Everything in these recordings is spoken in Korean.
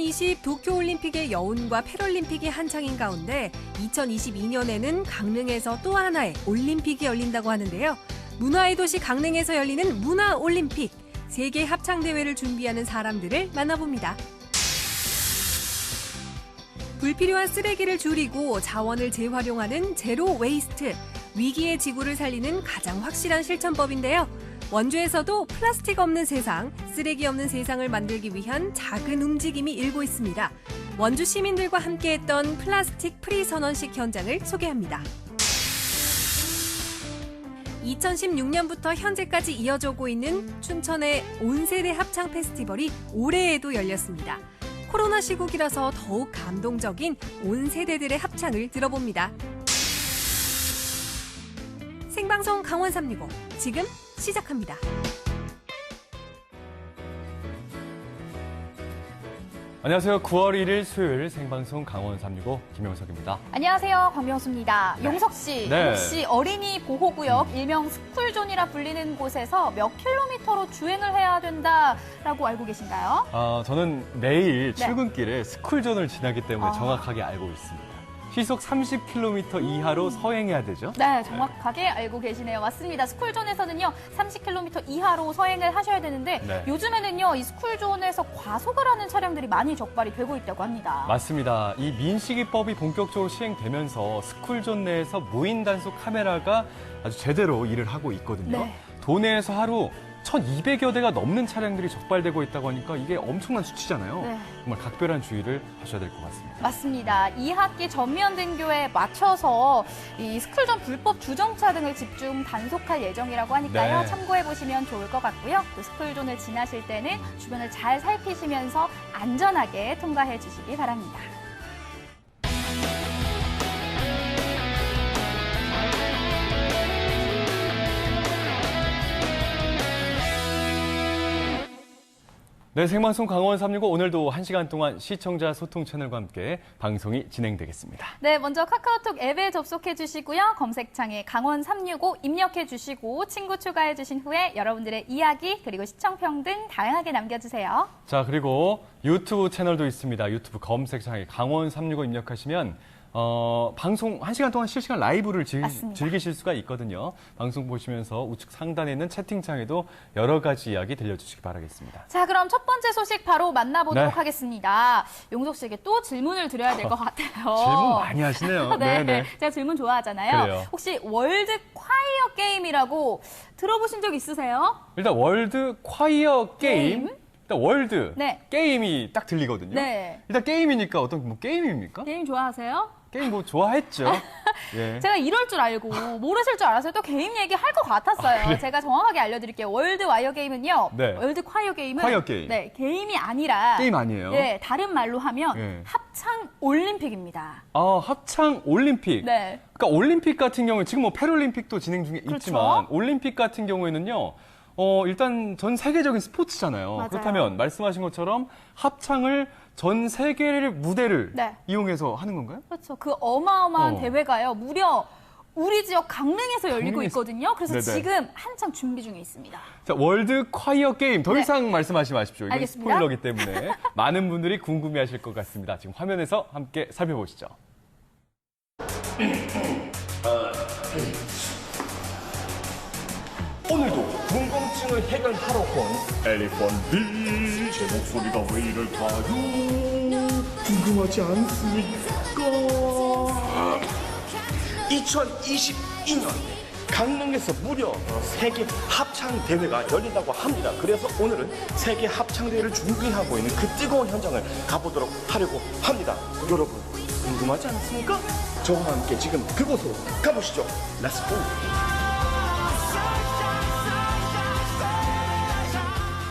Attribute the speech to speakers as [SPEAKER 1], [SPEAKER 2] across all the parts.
[SPEAKER 1] 2020 도쿄올림픽의 여운과 패럴림픽이 한창인 가운데 2022년에는 강릉에서 또 하나의 올림픽이 열린다고 하는데요. 문화의 도시 강릉에서 열리는 문화올림픽. 세계 합창대회를 준비하는 사람들을 만나봅니다. 불필요한 쓰레기를 줄이고 자원을 재활용하는 제로 웨이스트. 위기의 지구를 살리는 가장 확실한 실천법인데요. 원주에서도 플라스틱 없는 세상, 쓰레기 없는 세상을 만들기 위한 작은 움직임이 일고 있습니다. 원주 시민들과 함께했던 플라스틱 프리 선언식 현장을 소개합니다. 2016년부터 현재까지 이어져 오고 있는 춘천의 온세대 합창 페스티벌이 올해에도 열렸습니다. 코로나 시국이라서 더욱 감동적인 온세대들의 합창을 들어봅니다. 생방송 강원 365 지금 시작합니다.
[SPEAKER 2] 안녕하세요. 9월 1일 수요일 생방송 강원 365 김용석입니다.
[SPEAKER 3] 안녕하세요. 광명수입니다.
[SPEAKER 2] 네.
[SPEAKER 3] 용석 씨,
[SPEAKER 2] 네.
[SPEAKER 3] 혹시 어린이 보호구역 일명 스쿨존이라 불리는 곳에서 몇 킬로미터로 주행을 해야 된다라고 알고 계신가요?
[SPEAKER 2] 저는 매일
[SPEAKER 3] 네.
[SPEAKER 2] 출근길에 스쿨존을 지나기 때문에 정확하게 알고 있습니다. 시속 30km 이하로 서행해야 되죠?
[SPEAKER 3] 네, 정확하게 알고 계시네요. 맞습니다. 스쿨존에서는요, 30km 이하로 서행을 하셔야 되는데
[SPEAKER 2] 네.
[SPEAKER 3] 요즘에는요, 이 스쿨존에서 과속을 하는 차량들이 많이 적발이 되고 있다고 합니다.
[SPEAKER 2] 맞습니다. 이 민식이법이 본격적으로 시행되면서 스쿨존 내에서 무인 단속 카메라가 아주 제대로 일을 하고 있거든요.
[SPEAKER 3] 네.
[SPEAKER 2] 도내에서 하루 1,200여 대가 넘는 차량들이 적발되고 있다고 하니까 이게 엄청난 수치잖아요.
[SPEAKER 3] 네.
[SPEAKER 2] 정말 각별한 주의를 하셔야 될 것 같습니다.
[SPEAKER 3] 맞습니다. 2학기 전면 등교에 맞춰서 이 스쿨존 불법 주정차 등을 집중 단속할 예정이라고 하니까요.
[SPEAKER 2] 네.
[SPEAKER 3] 참고해보시면 좋을 것 같고요. 또 스쿨존을 지나실 때는 주변을 잘 살피시면서 안전하게 통과해 주시기 바랍니다.
[SPEAKER 2] 네, 생방송 강원 365 오늘도 1시간 동안 시청자 소통 채널과 함께 방송이 진행되겠습니다.
[SPEAKER 3] 네, 먼저 카카오톡 앱에 접속해 주시고요. 검색창에 강원 365 입력해 주시고 친구 추가해 주신 후에 여러분들의 이야기 그리고 시청평 등 다양하게 남겨주세요.
[SPEAKER 2] 자, 그리고 유튜브 채널도 있습니다. 유튜브 검색창에 강원 365 입력하시면 방송 1시간 동안 실시간 라이브를 즐기실 수가 있거든요. 방송 보시면서 우측 상단에 있는 채팅창에도 여러 가지 이야기 들려주시기 바라겠습니다.
[SPEAKER 3] 자, 그럼 첫 번째 소식 바로 만나보도록
[SPEAKER 2] 네.
[SPEAKER 3] 하겠습니다. 용석 씨에게 또 질문을 드려야 될 것 같아요.
[SPEAKER 2] 질문 많이 하시네요.
[SPEAKER 3] 네, 제가 질문 좋아하잖아요.
[SPEAKER 2] 그래요.
[SPEAKER 3] 혹시 월드 콰이어 게임이라고 들어보신 적 있으세요?
[SPEAKER 2] 일단 월드 콰이어 게임. 일단 월드
[SPEAKER 3] 네.
[SPEAKER 2] 게임이 딱 들리거든요.
[SPEAKER 3] 네.
[SPEAKER 2] 일단 게임이니까 어떤 게임입니까?
[SPEAKER 3] 게임 좋아하세요?
[SPEAKER 2] 게임 뭐 좋아했죠. 예.
[SPEAKER 3] 제가 이럴 줄 알고 모르실 줄 알았어요. 또 게임 얘기 할 것 같았어요. 제가 정확하게 알려드릴게요. 월드 와이어 게임은요.
[SPEAKER 2] 네.
[SPEAKER 3] 월드 콰이어 게임은
[SPEAKER 2] 콰이어 게임.
[SPEAKER 3] 네, 게임이 아니라
[SPEAKER 2] 게임 아니에요?
[SPEAKER 3] 네, 다른 말로 하면
[SPEAKER 2] 예.
[SPEAKER 3] 합창 올림픽입니다.
[SPEAKER 2] 합창 올림픽.
[SPEAKER 3] 네.
[SPEAKER 2] 그러니까 올림픽 같은 경우는 지금 뭐 패럴림픽도 진행 중에
[SPEAKER 3] 그렇죠.
[SPEAKER 2] 있지만 올림픽 같은 경우에는요. 일단 전 세계적인 스포츠잖아요.
[SPEAKER 3] 맞아요.
[SPEAKER 2] 그렇다면 말씀하신 것처럼 합창을 전 세계의 무대를
[SPEAKER 3] 네.
[SPEAKER 2] 이용해서 하는 건가요?
[SPEAKER 3] 그렇죠. 그 어마어마한 대회가요. 무려 우리 지역 강릉에서 열리고
[SPEAKER 2] 강릉에서.
[SPEAKER 3] 있거든요. 그래서
[SPEAKER 2] 네네.
[SPEAKER 3] 지금 한창 준비 중에 있습니다.
[SPEAKER 2] 자, 월드 콰이어 게임 더
[SPEAKER 3] 네.
[SPEAKER 2] 이상 말씀하지 마십시오. 이건
[SPEAKER 3] 알겠습니다.
[SPEAKER 2] 스포일러기 때문에 많은 분들이 궁금해하실 것 같습니다. 지금 화면에서 함께 살펴보시죠.
[SPEAKER 4] 오늘도 궁금증을 해결하러 온 엘리펀트 제 목소리가 왜 이럴까요? 궁금하지 않습니까? 2022년 강릉에서 무려 세계 합창대회가 열린다고 합니다. 그래서 오늘은 세계 합창대회를 준비하고 있는 그 뜨거운 현장을 가보도록 하려고 합니다. 여러분 궁금하지 않습니까? 저와 함께 지금 그곳으로 가보시죠. 렛츠고!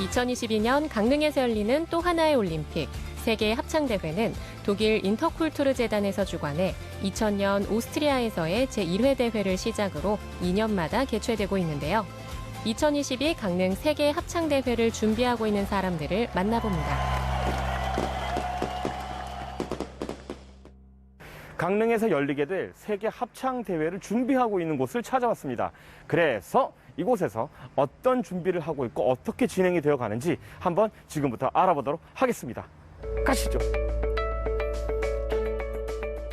[SPEAKER 5] 2022년 강릉에서 열리는 또 하나의 올림픽, 세계 합창대회는 독일 인터쿨투르 재단에서 주관해 2000년 오스트리아에서의 제1회 대회를 시작으로 2년마다 개최되고 있는데요. 2022 강릉 세계 합창대회를 준비하고 있는 사람들을 만나봅니다.
[SPEAKER 4] 강릉에서 열리게 될 세계 합창대회를 준비하고 있는 곳을 찾아왔습니다. 그래서 이곳에서 어떤 준비를 하고 있고 어떻게 진행이 되어 가는지 한번 지금부터 알아보도록 하겠습니다. 가시죠.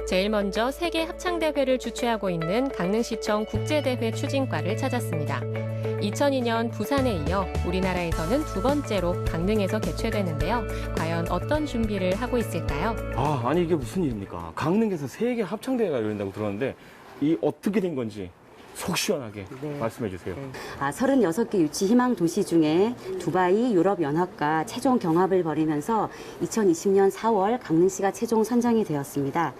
[SPEAKER 5] 제일 먼저 세계 합창대회를 주최하고 있는 강릉시청 국제대회 추진과를 찾았습니다. 2002년 부산에 이어 우리나라에서는 두 번째로 강릉에서 개최되는데요. 과연 어떤 준비를 하고 있을까요?
[SPEAKER 4] 아니 이게 무슨 일입니까? 강릉에서 세계 합창대회가 열린다고 들었는데 이 어떻게 된 건지 속 시원하게 말씀해 주세요.
[SPEAKER 6] 36개 유치 희망 도시 중에 두바이 유럽연합과 최종 경합을 벌이면서 2020년 4월 강릉시가 최종 선정이 되었습니다.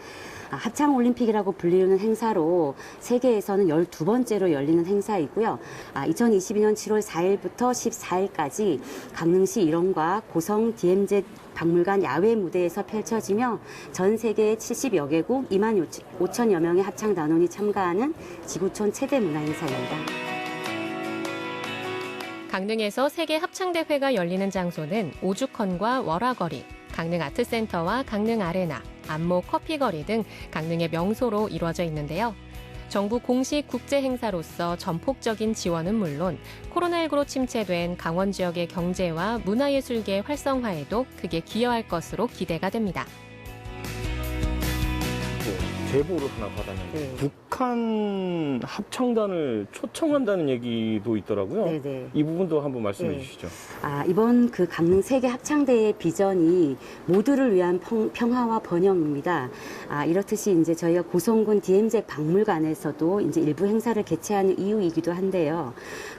[SPEAKER 6] 합창올림픽이라고 불리는 행사로 세계에서는 12번째로 열리는 행사이고요. 2022년 7월 4일부터 14일까지 강릉시 일원과 고성 DMZ 박물관 야외 무대에서 펼쳐지며 전 세계 70여 개국 2만 5천여 명의 합창단원이 참가하는 지구촌 최대 문화행사입니다.
[SPEAKER 5] 강릉에서 세계 합창대회가 열리는 장소는 오죽헌과 월화거리, 강릉아트센터와 강릉아레나, 안목 커피거리 등 강릉의 명소로 이루어져 있는데요. 정부 공식 국제 행사로서 전폭적인 지원은 물론 코로나19로 침체된 강원 지역의 경제와 문화예술계 활성화에도 크게 기여할 것으로 기대가 됩니다.
[SPEAKER 4] 제보를 하나 받았는데 북한 합창단을 초청한다는 얘기도 있더라고요.
[SPEAKER 6] 네네.
[SPEAKER 4] 이 부분도 한번 말씀해 주시죠.
[SPEAKER 6] 이번 그 강릉 세계 합창대회 비전이 모두를 위한 평화와 번영입니다. 이렇듯이 이제 저희가 고성군 DMZ 박물관에서도 이제 일부 행사를 개최하는 이유이기도 한데요.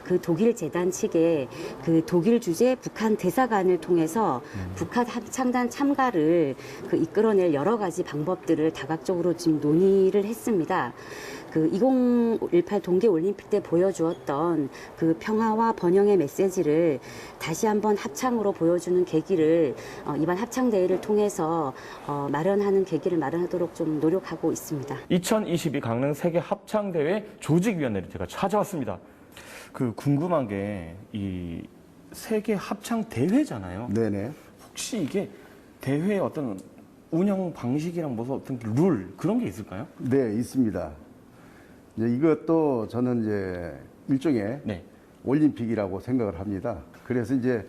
[SPEAKER 6] 그 독일 재단 측에 그 독일 주재 북한 대사관을 통해서 북한 합창단 참가를 그 이끌어낼 여러 가지 방법들을 다각적으로 지금 논의를 했습니다. 그 2018 동계올림픽 때 보여주었던 그 평화와 번영의 메시지를 다시 한번 합창으로 보여주는 계기를 이번 합창대회를 통해서 마련하는 계기를 마련하도록 좀 노력하고 있습니다.
[SPEAKER 4] 2022 강릉 세계 합창대회 조직위원회를 제가 찾아왔습니다. 그 궁금한 게 이 세계 합창대회잖아요.
[SPEAKER 7] 네네.
[SPEAKER 4] 혹시 이게 대회의 어떤 운영 방식이랑 무슨 어떤 룰 그런 게 있을까요?
[SPEAKER 7] 네, 있습니다. 이제 이것도 저는 이제 일종의
[SPEAKER 4] 네.
[SPEAKER 7] 올림픽이라고 생각을 합니다. 그래서 이제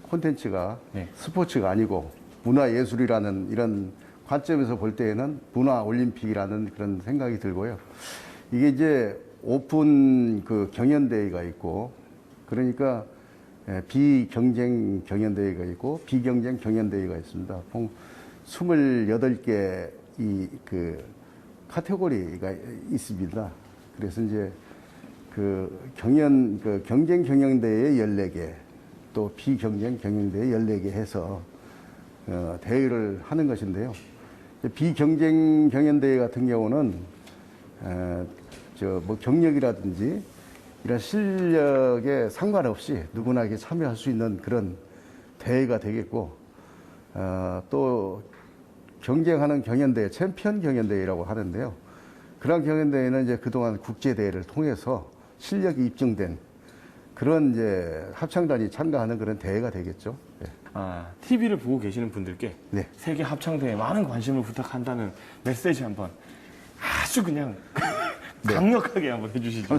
[SPEAKER 7] 콘텐츠가
[SPEAKER 4] 네.
[SPEAKER 7] 스포츠가 아니고 문화예술이라는 이런 관점에서 볼 때에는 문화올림픽이라는 그런 생각이 들고요. 이게 이제 오픈 그 경연대회가 있고, 그러니까 비경쟁 경연대회가 있고 비경쟁 경연대회가 있습니다. 총 28개 이 그 카테고리가 있습니다. 그래서 이제 그 경쟁 경연대회 14개, 또 비경쟁 경연대회 14개 해서 대회를 하는 것인데요. 비경쟁 경연대회 같은 경우는 뭐 경력이라든지 이런 실력에 상관없이 누구나 이렇게 참여할 수 있는 그런 대회가 되겠고, 또 경쟁하는 경연대회, 챔피언 경연대회라고 하는데요. 그런 경연대회는 이제 그동안 국제대회를 통해서 실력이 입증된 그런 이제 합창단이 참가하는 그런 대회가 되겠죠. 네.
[SPEAKER 4] TV를 보고 계시는 분들께
[SPEAKER 7] 네.
[SPEAKER 4] 세계 합창대회에 많은 관심을 부탁한다는 메시지 한번 아주 그냥 강력하게 한번 해주시죠.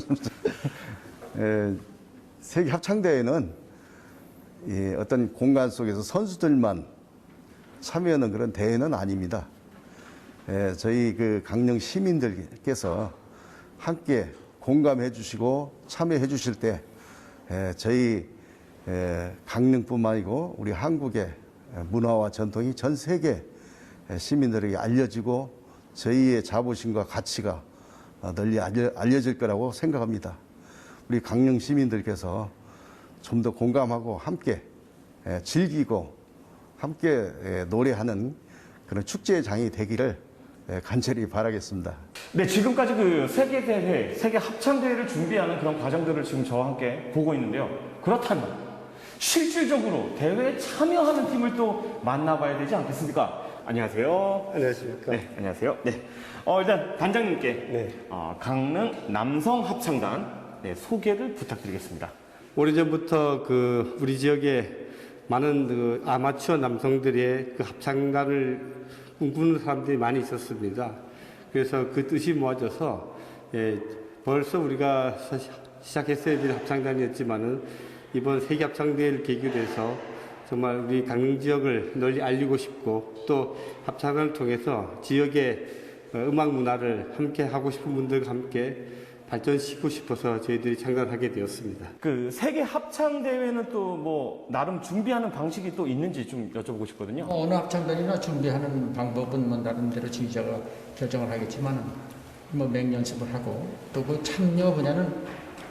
[SPEAKER 7] 세계 합창대회는 어떤 공간 속에서 선수들만 참여하는 그런 대회는 아닙니다. 저희 그 강릉 시민들께서 함께 공감해 주시고 참여해 주실 때 저희 강릉뿐만 아니고 우리 한국의 문화와 전통이 전 세계 시민들에게 알려지고 저희의 자부심과 가치가 널리 알려질 거라고 생각합니다. 우리 강릉 시민들께서 좀 더 공감하고 함께 즐기고 함께 노래하는 그런 축제의 장이 되기를 간절히 바라겠습니다.
[SPEAKER 4] 네, 지금까지 그 세계대회, 세계 합창대회를 준비하는 그런 과정들을 지금 저와 함께 보고 있는데요. 그렇다면 실질적으로 대회에 참여하는 팀을 또 만나봐야 되지 않겠습니까? 안녕하세요.
[SPEAKER 8] 안녕하십니까.
[SPEAKER 4] 네, 안녕하세요. 네. 일단 단장님께
[SPEAKER 8] 네.
[SPEAKER 4] 강릉 남성 합창단 소개를 부탁드리겠습니다.
[SPEAKER 8] 오래전부터 그 우리 지역에 많은 그 아마추어 남성들의 그 합창단을 꿈꾸는 사람들이 많이 있었습니다. 그래서 그 뜻이 모아져서 벌써 우리가 시작했어야 될 합창단이었지만은 이번 세계 합창대회를 계기로 해서 정말 우리 강릉 지역을 널리 알리고 싶고 또 합창단을 통해서 지역의 음악 문화를 함께 하고 싶은 분들과 함께 발전시키고 싶어서 저희들이 창단하게 되었습니다.
[SPEAKER 4] 그 세계 합창 대회는 또 뭐 나름 준비하는 방식이 또 있는지 좀 여쭤보고 싶거든요.
[SPEAKER 9] 어느 합창단이나 준비하는 방법은 뭐 나름대로 지휘자가 결정을 하겠지만 뭐 맹연습을 하고 또 그 참여 분야는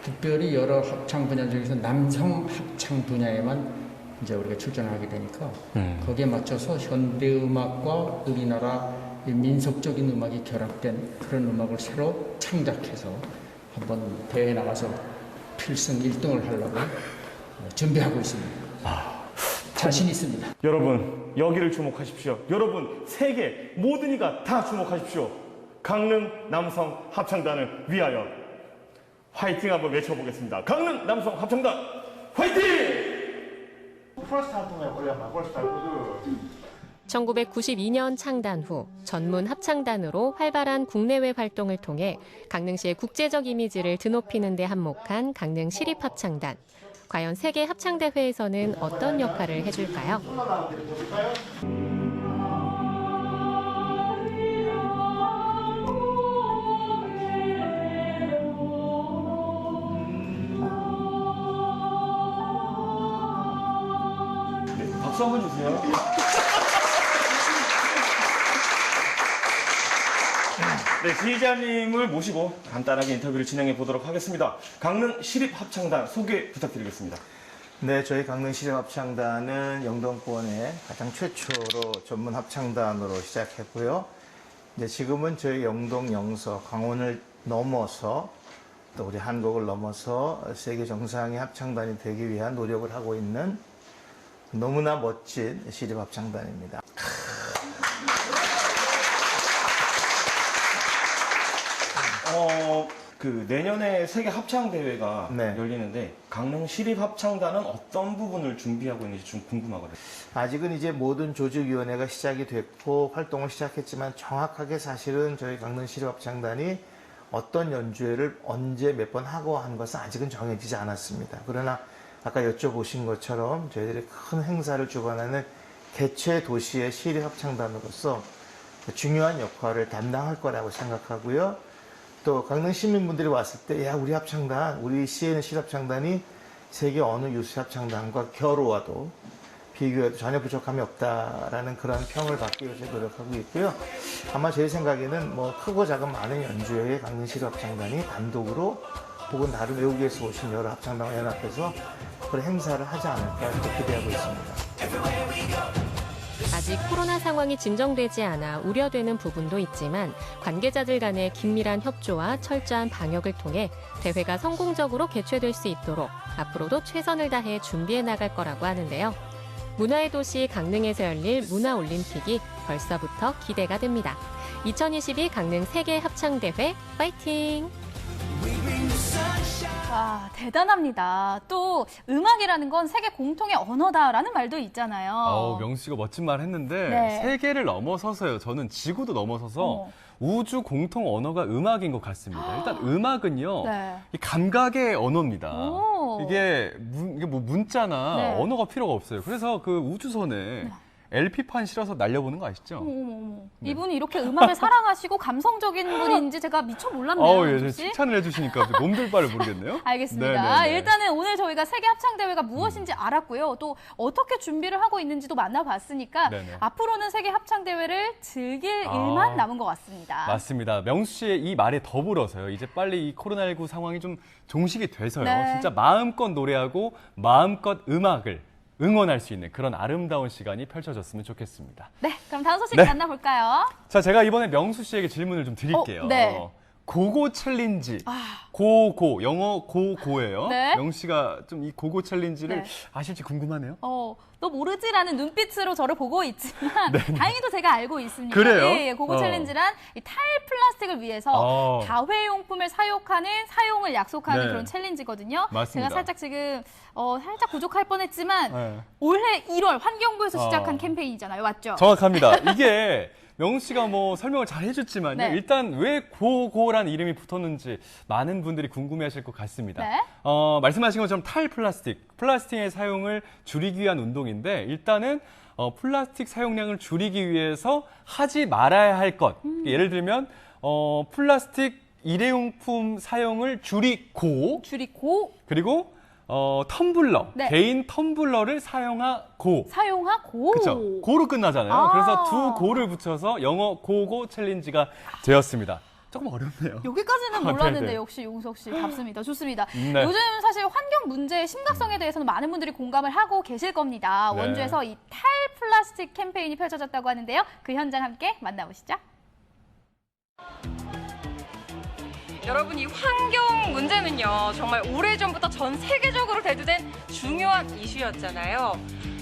[SPEAKER 9] 특별히 여러 합창 분야 중에서 남성 합창 분야에만 이제 우리가 출전을 하게 되니까 거기에 맞춰서 현대 음악과 우리나라 민속적인 음악이 결합된 그런 음악을 새로 창작해서 한번 대회에 나가서 필승 1등을 하려고 준비하고 있습니다. 자신 있습니다.
[SPEAKER 4] 여러분 여기를 주목하십시오. 여러분 세계 모든 이가 다 주목하십시오. 강릉 남성 합창단을 위하여 화이팅 한번 외쳐보겠습니다. 강릉 남성 합창단 화이팅!
[SPEAKER 5] 1992년 창단 후 전문 합창단으로 활발한 국내외 활동을 통해 강릉시의 국제적 이미지를 드높이는 데 한몫한 강릉 시립합창단. 과연 세계 합창대회에서는 어떤 역할을 해줄까요?
[SPEAKER 4] 박수 한번 주세요. 네, 지휘자님을 모시고 간단하게 인터뷰를 진행해 보도록 하겠습니다. 강릉 시립합창단 소개 부탁드리겠습니다.
[SPEAKER 10] 네, 저희 강릉 시립합창단은 영동권의 가장 최초로 전문 합창단으로 시작했고요. 이제 지금은 저희 영동, 영서, 강원을 넘어서 또 우리 한국을 넘어서 세계 정상의 합창단이 되기 위한 노력을 하고 있는 너무나 멋진 시립합창단입니다.
[SPEAKER 4] 그 내년에 세계 합창 대회가
[SPEAKER 10] 네.
[SPEAKER 4] 열리는데 강릉 시립합창단은 어떤 부분을 준비하고 있는지 좀 궁금하거든요.
[SPEAKER 10] 아직은 이제 모든 조직위원회가 시작이 됐고 활동을 시작했지만 정확하게 사실은 저희 강릉 시립합창단이 어떤 연주회를 언제 몇 번 하고 한 것은 아직은 정해지지 않았습니다. 그러나 아까 여쭤보신 것처럼 저희들이 큰 행사를 주관하는 개최 도시의 시립합창단으로서 중요한 역할을 담당할 거라고 생각하고요. 또 강릉 시민분들이 왔을 때, 야, 우리 합창단, 우리 시에는 시립합창단이 세계 어느 유수 합창단과 겨루어도 비교해도 전혀 부족함이 없다라는 그런 평을 받기 위해서 노력하고 있고요. 아마 제 생각에는 뭐 크고 작은 많은 연주회에 강릉 시립합창단이 단독으로 혹은 다른 외국에서 오신 여러 합창단과 연합해서 그런 행사를 하지 않을까 이렇게 기대하고 있습니다.
[SPEAKER 5] 아직 코로나 상황이 진정되지 않아 우려되는 부분도 있지만 관계자들 간의 긴밀한 협조와 철저한 방역을 통해 대회가 성공적으로 개최될 수 있도록 앞으로도 최선을 다해 준비해 나갈 거라고 하는데요. 문화의 도시 강릉에서 열릴 문화올림픽이 벌써부터 기대가 됩니다. 2022 강릉 세계합창대회 파이팅!
[SPEAKER 3] 와, 대단합니다. 또 음악이라는 건 세계 공통의 언어다라는 말도 있잖아요.
[SPEAKER 2] 명수 씨가 멋진 말 했는데
[SPEAKER 3] 네.
[SPEAKER 2] 세계를 넘어서서요. 저는 지구도 넘어서서 우주 공통 언어가 음악인 것 같습니다. 일단 음악은요.
[SPEAKER 3] 네.
[SPEAKER 2] 이 감각의 언어입니다.
[SPEAKER 3] 오.
[SPEAKER 2] 이게 뭐 문자나
[SPEAKER 3] 네.
[SPEAKER 2] 언어가 필요가 없어요. 그래서 그 우주선에 LP판 실어서 날려보는 거 아시죠?
[SPEAKER 3] 어머. 이분이 이렇게 음악을 사랑하시고 감성적인 분인지 제가 미처 몰랐네요.
[SPEAKER 2] 예,
[SPEAKER 3] 혹시?
[SPEAKER 2] 칭찬을 해주시니까 몸둘 바를 모르겠네요.
[SPEAKER 3] 알겠습니다.
[SPEAKER 2] 네네네.
[SPEAKER 3] 일단은 오늘 저희가 세계합창대회가 무엇인지 알았고요. 또 어떻게 준비를 하고 있는지도 만나봤으니까
[SPEAKER 2] 네네.
[SPEAKER 3] 앞으로는 세계합창대회를 즐길 일만 남은 것 같습니다.
[SPEAKER 2] 맞습니다. 명수 씨의 이 말에 더불어서요. 이제 빨리 이 코로나19 상황이 좀 종식이 돼서요.
[SPEAKER 3] 네.
[SPEAKER 2] 진짜 마음껏 노래하고 마음껏 음악을 응원할 수 있는 그런 아름다운 시간이 펼쳐졌으면 좋겠습니다.
[SPEAKER 3] 네, 그럼 다음 소식
[SPEAKER 2] 네.
[SPEAKER 3] 만나볼까요?
[SPEAKER 2] 자, 제가 이번에 명수 씨에게 질문을 좀 드릴게요.
[SPEAKER 3] 네.
[SPEAKER 2] 고고 챌린지. 고고, 영어 고고예요.
[SPEAKER 3] 네.
[SPEAKER 2] 명수 씨가 좀 이 고고 챌린지를
[SPEAKER 3] 네.
[SPEAKER 2] 아실지 궁금하네요.
[SPEAKER 3] 너 모르지라는 눈빛으로 저를 보고 있지만 다행히도 제가 알고 있습니다.
[SPEAKER 2] 그래요?
[SPEAKER 3] 예, 고고 챌린지란 이 탈플라스틱을 위해서 다회용품을 사용을 약속하는
[SPEAKER 2] 네.
[SPEAKER 3] 그런 챌린지거든요.
[SPEAKER 2] 맞습니다.
[SPEAKER 3] 제가 살짝 지금 살짝 부족할 뻔했지만
[SPEAKER 2] 네.
[SPEAKER 3] 올해 1월 환경부에서 시작한 캠페인이잖아요. 맞죠?
[SPEAKER 2] 정확합니다. 이게 명수 씨가 뭐 설명을 잘 해줬지만요.
[SPEAKER 3] 네.
[SPEAKER 2] 일단 왜 고고란 이름이 붙었는지 많은 분들이 궁금해하실 것 같습니다.
[SPEAKER 3] 네.
[SPEAKER 2] 말씀하신 것처럼 플라스틱의 사용을 줄이기 위한 운동인데 일단은 플라스틱 사용량을 줄이기 위해서 하지 말아야 할 것. 예를 들면 플라스틱 일회용품 사용을 줄이고 그리고 텀블러,
[SPEAKER 3] 네.
[SPEAKER 2] 개인 텀블러를 사용하고.
[SPEAKER 3] 사용하고.
[SPEAKER 2] 고로 끝나잖아요. 그래서 두 고를 붙여서 영어 고고 챌린지가 되었습니다. 조금 어렵네요.
[SPEAKER 3] 여기까지는 몰랐는데
[SPEAKER 2] 네네.
[SPEAKER 3] 역시 용석 씨 답습니다. 좋습니다.
[SPEAKER 2] 네.
[SPEAKER 3] 요즘 사실 환경 문제의 심각성에 대해서는 많은 분들이 공감을 하고 계실 겁니다.
[SPEAKER 2] 네.
[SPEAKER 3] 원주에서 이 탈플라스틱 캠페인이 펼쳐졌다고 하는데요. 그 현장 함께 만나보시죠.
[SPEAKER 11] 여러분, 이 환경 문제는요, 정말 오래전부터 전 세계적으로 대두된 중요한 이슈였잖아요.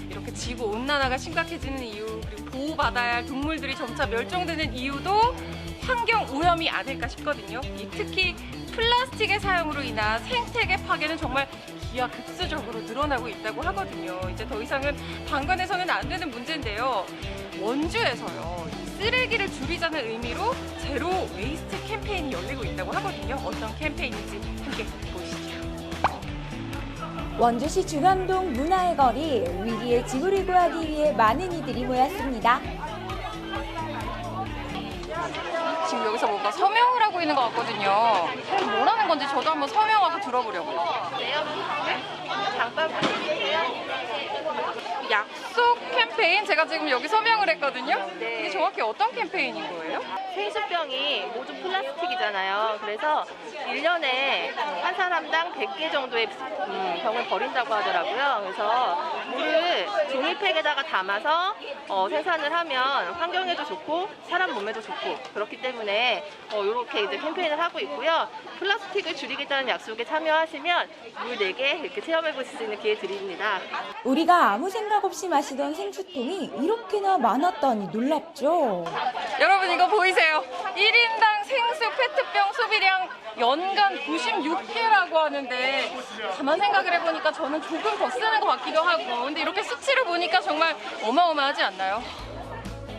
[SPEAKER 11] 이렇게 지구 온난화가 심각해지는 이유, 그리고 보호받아야 할 동물들이 점차 멸종되는 이유도 환경 오염이 아닐까 싶거든요. 특히 플라스틱의 사용으로 인한 생태계 파괴는 정말 기하급수적으로 늘어나고 있다고 하거든요. 이제 더 이상은 방관해서는 안 되는 문제인데요. 원주에서요, 쓰레기를 줄이자는 의미로 제로 웨이스트 캠페인이 열리고 있다고 하거든요. 어떤 캠페인인지 함께 보시죠.
[SPEAKER 12] 원주시 중앙동 문화의 거리, 위기의 지구를 구하기 위해 많은 이들이 모였습니다.
[SPEAKER 11] 지금 여기서 뭔가 서명을 하고 있는 것 같거든요. 뭐라는 건지 저도 한번 서명하고 들어보려고요. 잠깐 약속 캠페인, 제가 지금 여기 서명을 했거든요. 이게 정확히 어떤 캠페인인 거예요?
[SPEAKER 13] 생수병이 모두 플라스틱이잖아요. 그래서 1년에 한 사람당 100개 정도의 병을 버린다고 하더라고요. 그래서 물을 종이팩에다가 담아서 생산을 하면 환경에도 좋고 사람 몸에도 좋고 그렇기 때문에 이렇게 이제 캠페인을 하고 있고요. 플라스틱을 줄이겠다는 약속에 참여하시면 물 4개 이렇게 체험해 보실 수 있는 기회 드립니다.
[SPEAKER 12] 우리가 아무 생각 없이 마시던 생수통이 이렇게나 많았다니 놀랍죠?
[SPEAKER 11] 여러분, 이거 보이세요? 1인당 생수 페트병 소비량 연간 96개라고 하는데 가만 생각을 해보니까 저는 조금 더 쓰는 것 같기도 하고, 근데 이렇게 수치를 보니까 정말 어마어마하지 않나요?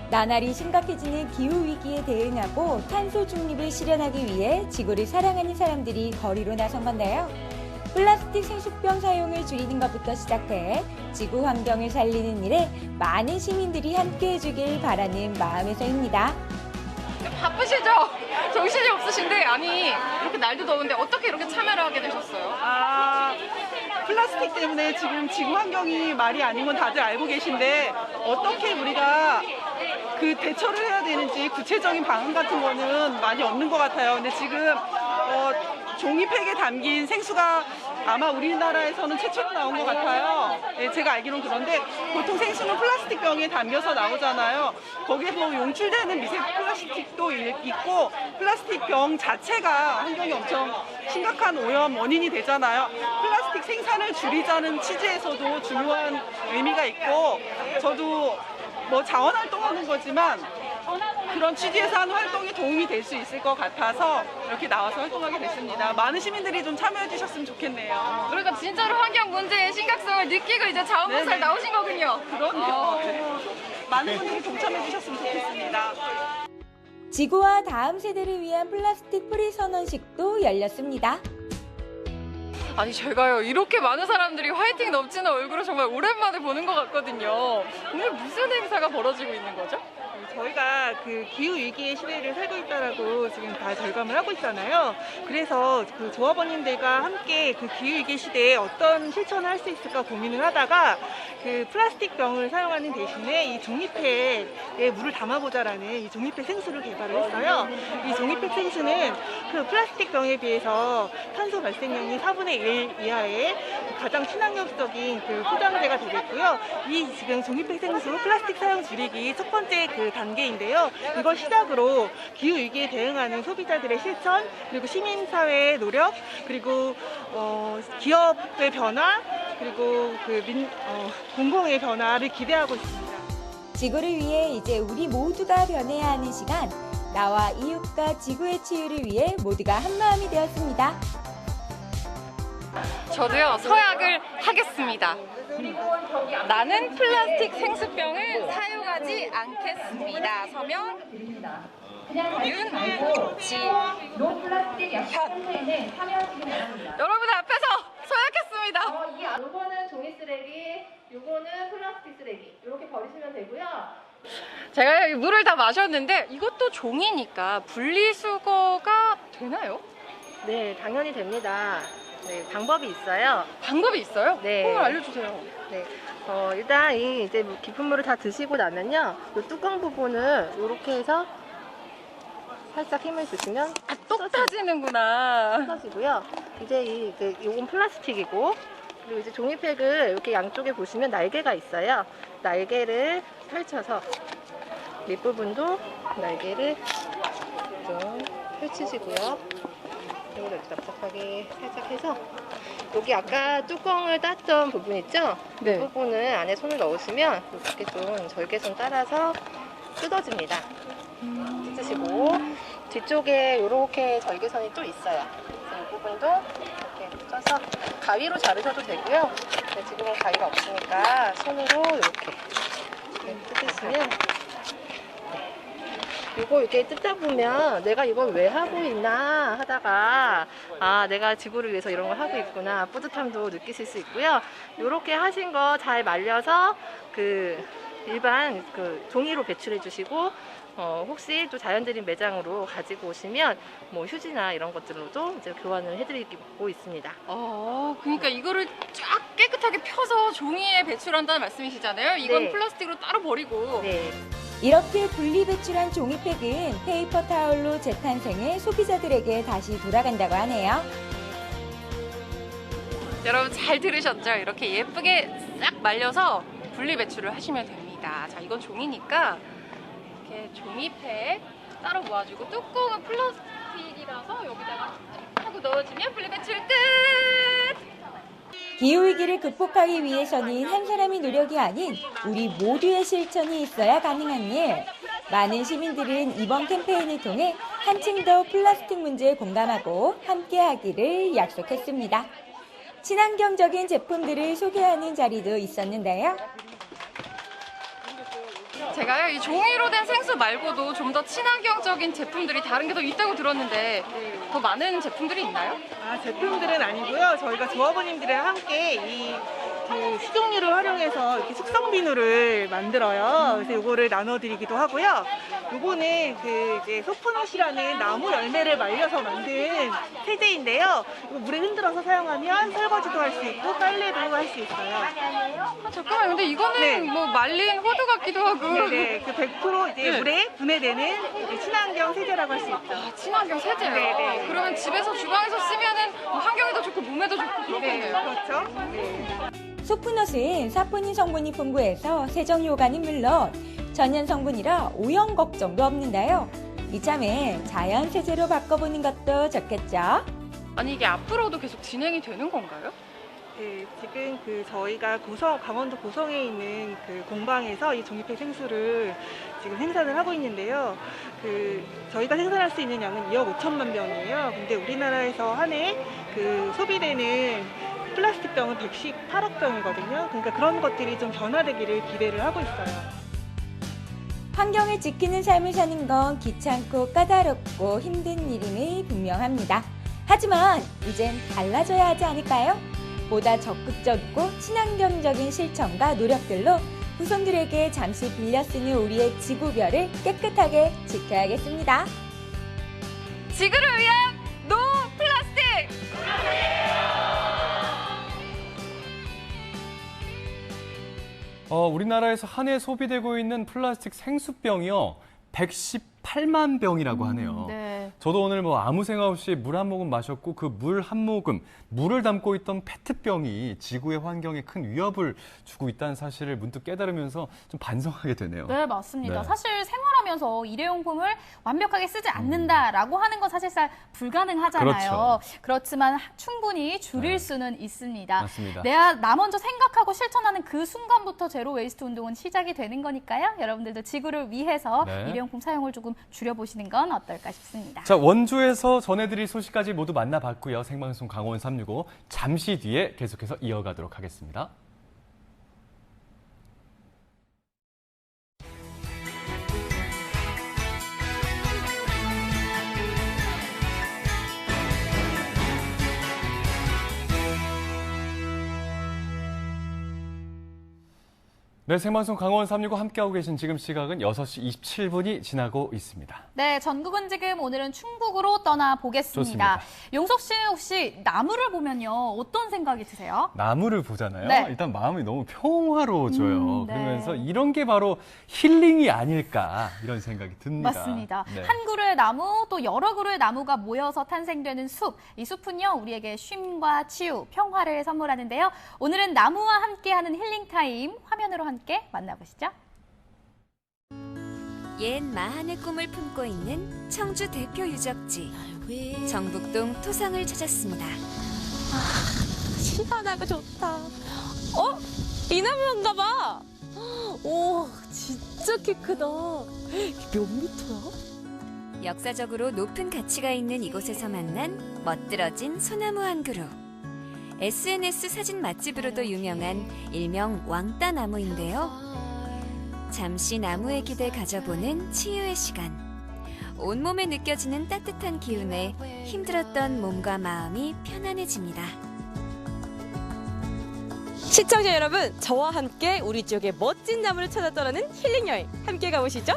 [SPEAKER 12] 나날이 심각해지는 기후위기에 대응하고 탄소 중립을 실현하기 위해 지구를 사랑하는 사람들이 거리로 나선 건데요. 플라스틱 생수병 사용을 줄이는 것부터 시작해 지구 환경을 살리는 일에 많은 시민들이 함께해 주길 바라는 마음에서입니다.
[SPEAKER 11] 바쁘시죠? 정신이 없으신데, 아니 이렇게 날도 더운데 어떻게 이렇게 참여를 하게 되셨어요?
[SPEAKER 14] 플라스틱 때문에 지금 지구 환경이 말이 아닌 건 다들 알고 계신데 어떻게 우리가 그 대처를 해야 되는지 구체적인 방안 같은 거는 많이 없는 것 같아요. 근데 지금 종이팩에 담긴 생수가 아마 우리나라에서는 최초로 나온 것 같아요. 네, 제가 알기로는 그런데 보통 생수는 플라스틱 병에 담겨서 나오잖아요. 거기에 뭐 용출되는 미세 플라스틱도 있고 플라스틱 병 자체가 환경에 엄청 심각한 오염 원인이 되잖아요. 플라스틱 생산을 줄이자는 취지에서도 중요한 의미가 있고 저도 뭐 자원활동하는 거지만 그런 취지에서 하는 활동이 도움이 될 수 있을 것 같아서 이렇게 나와서 활동하게 됐습니다. 많은 시민들이 좀 참여해 주셨으면 좋겠네요.
[SPEAKER 11] 그러니까 진짜로 환경 문제의 심각성을 느끼고 이제 자원봉사를 나오신 거군요.
[SPEAKER 14] 그럼요. 많은 분들이 동참해 주셨으면 좋겠습니다.
[SPEAKER 12] 지구와 다음 세대를 위한 플라스틱 프리 선언식도 열렸습니다.
[SPEAKER 11] 아니, 제가요, 이렇게 많은 사람들이 화이팅 넘치는 얼굴을 정말 오랜만에 보는 것 같거든요. 오늘 무슨 행사가 벌어지고 있는 거죠?
[SPEAKER 14] 저희가 그 기후위기의 시대를 살고 있다라고 지금 다 절감을 하고 있잖아요. 그래서 그 조합원님들과 함께 그 기후위기 시대에 어떤 실천을 할 수 있을까 고민을 하다가 그 플라스틱 병을 사용하는 대신에 이 종이팩에 물을 담아보자라는 이 종이팩 생수를 개발을 했어요. 이 종이팩 생수는 그 플라스틱 병에 비해서 탄소 발생량이 4분의 1 이하의 가장 친환경적인 그 포장재가 되겠고요. 이 지금 종이팩 생수 플라스틱 사용 줄이기 첫 번째 그 단계인데요. 이걸 시작으로 기후위기에 대응하는 소비자들의 실천, 그리고 시민사회의 노력, 그리고 기업의 변화, 그리고 공공의 변화를 기대하고 있습니다.
[SPEAKER 12] 지구를 위해 이제 우리 모두가 변해야 하는 시간. 나와 이웃과 지구의 치유를 위해 모두가 한마음이 되었습니다.
[SPEAKER 11] 저도요, 서약을 하겠습니다. 나는 플라스틱 생수병을 사용하지 않겠습니다. 서명 윤지현. 여러분들 앞에서 서약했습니다.
[SPEAKER 13] 요거는 종이 쓰레기, 요거는 플라스틱 쓰레기 이렇게 버리시면 되고요.
[SPEAKER 11] 제가 여기 물을 다 마셨는데 이것도 종이니까 분리수거가 되나요?
[SPEAKER 13] 네, 당연히 됩니다. 네, 방법이 있어요.
[SPEAKER 11] 방법이 있어요?
[SPEAKER 13] 네.
[SPEAKER 11] 그걸 알려주세요.
[SPEAKER 13] 네. 일단 이제 깊은 물을 다 드시고 나면요, 이 뚜껑 부분을 이렇게 해서 살짝 힘을 주시면
[SPEAKER 11] 똑 빠지는구나.
[SPEAKER 13] 떠지고요. 이제 요건 플라스틱이고, 그리고 이제 종이팩을 이렇게 양쪽에 보시면 날개가 있어요. 날개를 펼쳐서 밑부분도 날개를 좀 펼치시고요. 이걸 이렇게 납작하게 살짝 해서 여기 아까 뚜껑을 땄던 부분 있죠?
[SPEAKER 11] 네.
[SPEAKER 13] 그 부분을 안에 손을 넣으시면 이렇게 좀 절개선 따라서 뜯어집니다. 뜯으시고 뒤쪽에 이렇게 절개선이 또 있어요. 그래서 이 부분도 이렇게 쪄서 가위로 자르셔도 되고요. 근데 지금은 가위가 없으니까 손으로 이렇게 뜯으시면 이거 이렇게 뜯다 보면 내가 이걸 왜 하고 있나 하다가 내가 지구를 위해서 이런 걸 하고 있구나 뿌듯함도 느끼실 수 있고요. 이렇게 하신 거 잘 말려서 일반 종이로 배출해 주시고 혹시 또 자연드림 매장으로 가지고 오시면 뭐 휴지나 이런 것들로도 이제 교환을 해드리고 있습니다.
[SPEAKER 11] 그러니까 이거를 쫙 깨끗하게 펴서 종이에 배출한다는 말씀이시잖아요. 이건
[SPEAKER 13] 네.
[SPEAKER 11] 플라스틱으로 따로 버리고.
[SPEAKER 13] 네.
[SPEAKER 12] 이렇게 분리 배출한 종이팩은 페이퍼 타올로 재탄생해 소비자들에게 다시 돌아간다고 하네요.
[SPEAKER 11] 여러분 잘 들으셨죠? 이렇게 예쁘게 싹 말려서 분리 배출을 하시면 됩니다. 자, 이건 종이니까 이렇게 종이팩 따로 모아주고 뚜껑은 플라스틱이라서 여기다가 하고 넣어주면 분리 배출 끝!
[SPEAKER 12] 기후위기를 극복하기 위해서는 한 사람의 노력이 아닌 우리 모두의 실천이 있어야 가능한 일. 많은 시민들은 이번 캠페인을 통해 한층 더 플라스틱 문제에 공감하고 함께하기를 약속했습니다. 친환경적인 제품들을 소개하는 자리도 있었는데요.
[SPEAKER 11] 제가요, 이 종이로 된 생수 말고도 좀 더 친환경적인 제품들이 다른 게 더 있다고 들었는데 더 많은 제품들이 있나요?
[SPEAKER 14] 제품들은 아니고요. 저희가 조합원님들이랑 함께 수종류를 활용해서 이렇게 숙성 비누를 만들어요. 그래서 요거를 나눠드리기도 하고요. 요거는 이제 소프넛이라는 나무 열매를 말려서 만든 세제인데요. 이거 물에 흔들어서 사용하면 설거지도 할 수 있고 빨래도 할 수 있어요.
[SPEAKER 11] 잠깐만, 근데 이거는 뭐 말린 호두 같기도 하고.
[SPEAKER 14] 네네, 100% 이제 물에 분해되는 친환경 세제라고 할 수 있죠.
[SPEAKER 11] 친환경 세제요?
[SPEAKER 14] 네네.
[SPEAKER 11] 그러면 집에서 주방에서 쓰면은 환경에도 좋고 몸에도 좋고 그렇겠네요.
[SPEAKER 14] 그렇죠.
[SPEAKER 12] 소프넛은 사포닌 성분이 풍부해서 세정 효과는 물론 천연 성분이라 오염 걱정도 없는데요. 이참에 자연 세제로 바꿔보는 것도 좋겠죠?
[SPEAKER 11] 아니, 이게 앞으로도 계속 진행이 되는 건가요?
[SPEAKER 14] 네, 지금 저희가 강원도 고성에 있는 공방에서 이 종이팩 생수를 지금 생산을 하고 있는데요. 저희가 생산할 수 있는 양은 2억 5천만 병이에요. 근데 우리나라에서 한 해 소비되는 플라스틱 병은 118억 병이거든요. 그러니까 그런 것들이 좀 변화되기를 기대를 하고 있어요.
[SPEAKER 12] 환경을 지키는 삶을 사는 건 귀찮고 까다롭고 힘든 일임이 분명합니다. 하지만 이젠 달라져야 하지 않을까요? 보다 적극적이고 친환경적인 실천과 노력들로 후손들에게 잠시 빌려 쓰는 우리의 지구별을 깨끗하게 지켜야겠습니다.
[SPEAKER 11] 지구를 위한 노 플라스틱!
[SPEAKER 2] 우리나라에서 한 해 소비되고 있는 플라스틱 생수병이요. 118만 병이라고 하네요.
[SPEAKER 11] 네.
[SPEAKER 2] 저도 오늘 아무 생각 없이 물 한 모금 마셨고 그 물 한 모금, 물을 담고 있던 페트병이 지구의 환경에 큰 위협을 주고 있다는 사실을 문득 깨달으면서 좀 반성하게 되네요.
[SPEAKER 3] 네, 맞습니다.
[SPEAKER 2] 네.
[SPEAKER 3] 사실 생활하면서 일회용품을 완벽하게 쓰지 않는다라고 하는 건 사실상 불가능하잖아요. 그렇지만 충분히 줄일 수는 있습니다.
[SPEAKER 2] 맞습니다.
[SPEAKER 3] 내가 나 먼저 생각하고 실천하는 그 순간부터 제로 웨이스트 운동은 시작이 되는 거니까요. 여러분들도 지구를 위해서
[SPEAKER 2] 네.
[SPEAKER 3] 일회용품 사용을 조금 줄여보시는 건 어떨까 싶습니다.
[SPEAKER 2] 자, 자, 원주에서 전해드릴 소식까지 모두 만나봤고요. 생방송 강원 365 잠시 뒤에 계속해서 이어가도록 하겠습니다. 네, 생방송 강원 365 함께하고 계신 지금 시각은 6시 27분이 지나고 있습니다.
[SPEAKER 3] 네, 전국은 지금 오늘은 충북으로 떠나보겠습니다.
[SPEAKER 2] 좋습니다.
[SPEAKER 3] 용석 씨 혹시 나무를 보면요. 어떤 생각이 드세요?
[SPEAKER 2] 나무를 보잖아요.
[SPEAKER 3] 네.
[SPEAKER 2] 일단 마음이 너무 평화로워져요.
[SPEAKER 3] 네.
[SPEAKER 2] 그러면서 이런 게 바로 힐링이 아닐까 이런 생각이 듭니다.
[SPEAKER 3] 맞습니다.
[SPEAKER 2] 네.
[SPEAKER 3] 한 그루의 나무 또 여러 그루의 나무가 모여서 탄생되는 숲. 이 숲은요. 우리에게 쉼과 치유, 평화를 선물하는데요. 오늘은 나무와 함께하는 힐링 타임 화면으로 함께 만나보시죠.
[SPEAKER 15] 옛 마한의 꿈을 품고 있는 청주 대표 유적지 정북동 토성을 찾았습니다.
[SPEAKER 16] 시원하고 좋다. 이 나무인가 봐. 오, 진짜 키 크다. 몇 미터야?
[SPEAKER 15] 역사적으로 높은 가치가 있는 이곳에서 만난 멋들어진 소나무 한 그루. SNS 사진 맛집으로도 유명한 일명 왕따나무인데요. 잠시 나무의 기대 가져보는 치유의 시간. 온몸에 느껴지는 따뜻한 기운에 힘들었던 몸과 마음이 편안해집니다.
[SPEAKER 16] 시청자 여러분, 저와 함께 우리 지역의 멋진 나무를 찾아 떠나는 힐링 여행 함께 가보시죠.